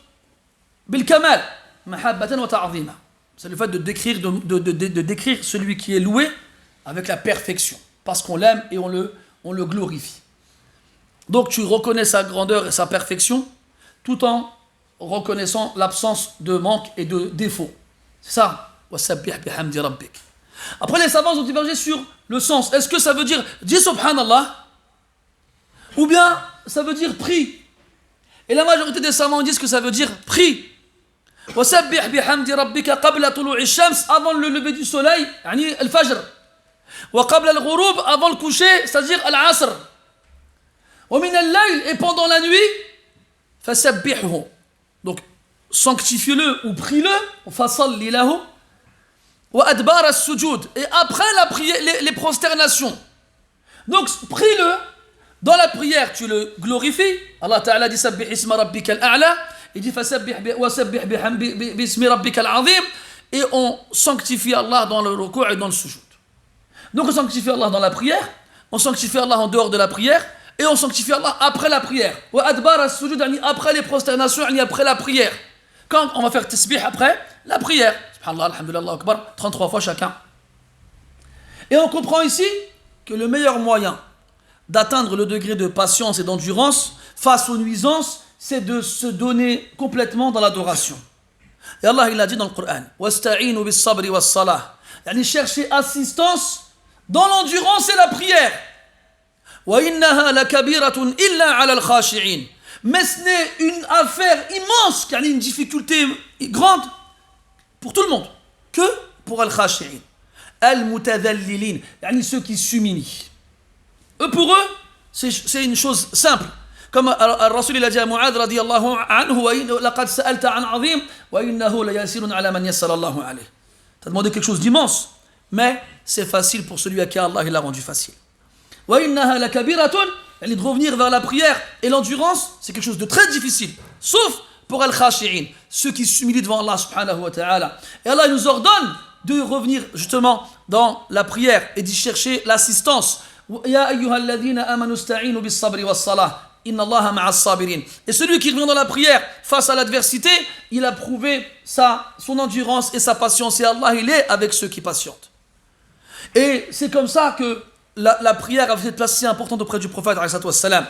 bil-kamal, mahabbatan wa ta'zima. C'est le fait de décrire, de décrire celui qui est loué avec la perfection. Parce qu'on l'aime et on le glorifie. Donc tu reconnais sa grandeur et sa perfection tout en reconnaissant l'absence de manque et de défaut. C'est ça. Après, les savants ont divergé sur le sens. Est-ce que ça veut dire dis subhanallah ou bien ça veut dire prie? Et la majorité des savants disent que ça veut dire prie. وسبح بحمد ربك قبل طلوع الشمس avant le lever du soleil, يعني الفجر. وقبل الغروب avant le coucher, c'est-à-dire العصر. ومن الليل et pendant la nuit, فسبحه. Donc, sanctifie-le ou prie-le, fasalli lahu, wa adbar as-sujud, et après la prière, les prosternations. Donc, prie-le, dans la prière, tu le glorifies. Allah Ta'ala dit sabbih isma rabbika al-a'la, il dit fasabbih wa sabbih bismi rabbika al-azim, et on sanctifie Allah dans le ruku' et dans le sujud. Donc, on sanctifie Allah dans la prière, on sanctifie Allah en dehors de la prière, et on sanctifie Allah après la prière. Wa adbar as-sujud, après les prosternations, après la prière. Quand on va faire tasbih après la prière. Subhanallah, alhamdulillah, Allahu akbar, 33 fois chacun. Et on comprend ici que le meilleur moyen d'atteindre le degré de patience et d'endurance face aux nuisances, c'est de se donner complètement dans l'adoration. Et Allah, il a dit dans le Coran, wasta'inu bis-sabri was-salah. Yani chercher assistance dans l'endurance et la prière. وإنها لكبيرة إلا على الخاشعين. Mais ce n'est une affaire immense, car il y a une difficulté grande pour tout le monde, que pour al-khashi'in, al-mutadallilin, ceux qui s'humilient. Pour eux, c'est une chose simple. Comme Al-Rasul il a dit à Mu'adh radiyallahu anhu, laqad sa'alta an 'azim wa innahu la yasirun 'ala man yassara Allahu alayh. Tu as demandé quelque chose d'immense, mais c'est facile pour celui à qui Allah il a rendu facile. Wa innaha lakabiratun, de revenir vers la prière et l'endurance, c'est quelque chose de très difficile, sauf pour al-khashi'in, ceux qui s'humilient devant Allah subhanahu wa ta'ala. Et Allah nous ordonne de revenir justement dans la prière et d'y chercher l'assistance. Ya ayyuhalladhina amanu ista'inu bis-sabri was-salah. Inna Allaha ma'as sabirin. Et celui qui revient dans la prière face à l'adversité, il a prouvé son endurance et sa patience. Et Allah, il est avec ceux qui patientent. Et c'est comme ça que la prière avait cette place si importante auprès du prophète alayhi wassalam.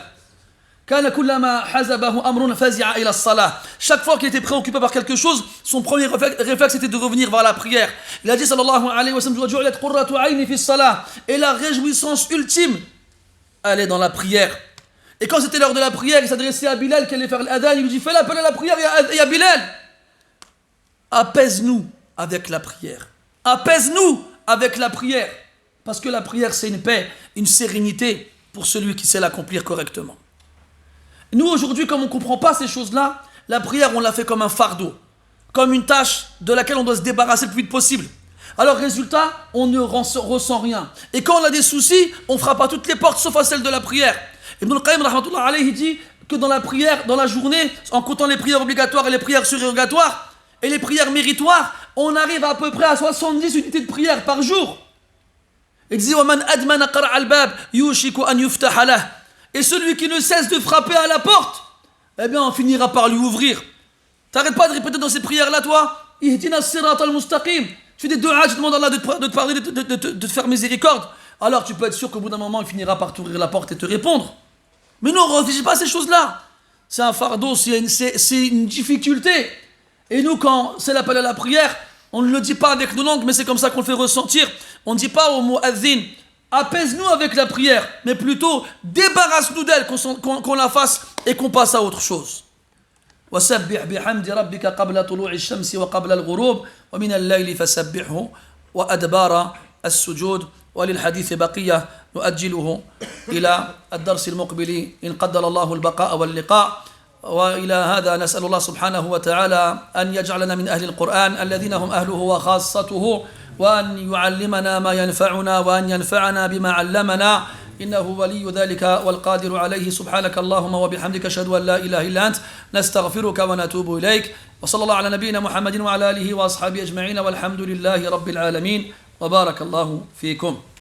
Chaque fois qu'il était préoccupé par quelque chose, son premier réflexe était de revenir vers la prière. Il a dit sallallahu alayhi wa sallam, et la réjouissance ultime, elle est dans la prière. Et quand c'était l'heure de la prière, il s'adressait à Bilal qui allait faire l'adhan, il lui dit: fais l'appel à la prière, et à Bilal, apaise-nous avec la prière. Apaise-nous avec la prière. Parce que la prière, c'est une paix, une sérénité pour celui qui sait l'accomplir correctement. Nous, aujourd'hui, comme on ne comprend pas ces choses-là, la prière, on l'a fait comme un fardeau, comme une tâche de laquelle on doit se débarrasser le plus vite possible. Alors, résultat, on ne ressent rien. Et quand on a des soucis, on frappe à toutes les portes, sauf à celle de la prière. Ibn al-Qayyim, rahmatullah alayhi, dit que dans la prière, dans la journée, en comptant les prières obligatoires et les prières surérogatoires, et les prières méritoires, on arrive à peu près à 70 unités de prière par jour. Il dit: et celui qui ne cesse de frapper à la porte, eh bien on finira par lui ouvrir. T'arrêtes pas de répéter dans ces prières-là, toi? Ihdina as-sirat al-mustaqim. Tu fais des du'as, tu demandes à Allah de te parler, de te faire miséricorde. Alors tu peux être sûr qu'au bout d'un moment, il finira par t'ouvrir la porte et te répondre. Mais non, on ne réfléchit pas à ces choses-là. C'est un fardeau, c'est une difficulté. Et nous, quand c'est l'appel à la prière, on ne le dit pas avec nos langues, mais c'est comme ça qu'on le fait ressentir. On ne dit pas au mu'adhin: apaise-nous avec la prière, mais plutôt débarrasse-nous d'elle, qu'on la fasse et qu'on passe à autre chose. وسبح بحمد ربك قبل طلوع الشمس وقبل الغروب ومن الليل فسبحه وأدبار السجود وللحديث بقية نؤجله إلى الدرس المقبل إن قدر الله البقاء واللقاء. وإلى هذا نسأل الله سبحانه وتعالى أن يجعلنا من أهل القرآن الذين هم أهله وخاصته، وأن يعلمنا ما ينفعنا وأن ينفعنا بما علمنا، إنه ولي ذلك والقادر عليه. سبحانك اللهم وبحمدك أشهد أن لا إله إلا أنت نستغفرك ونتوب إليك. وصلى الله على نبينا محمد وعلى آله وأصحابه أجمعين والحمد لله رب العالمين وبارك الله فيكم.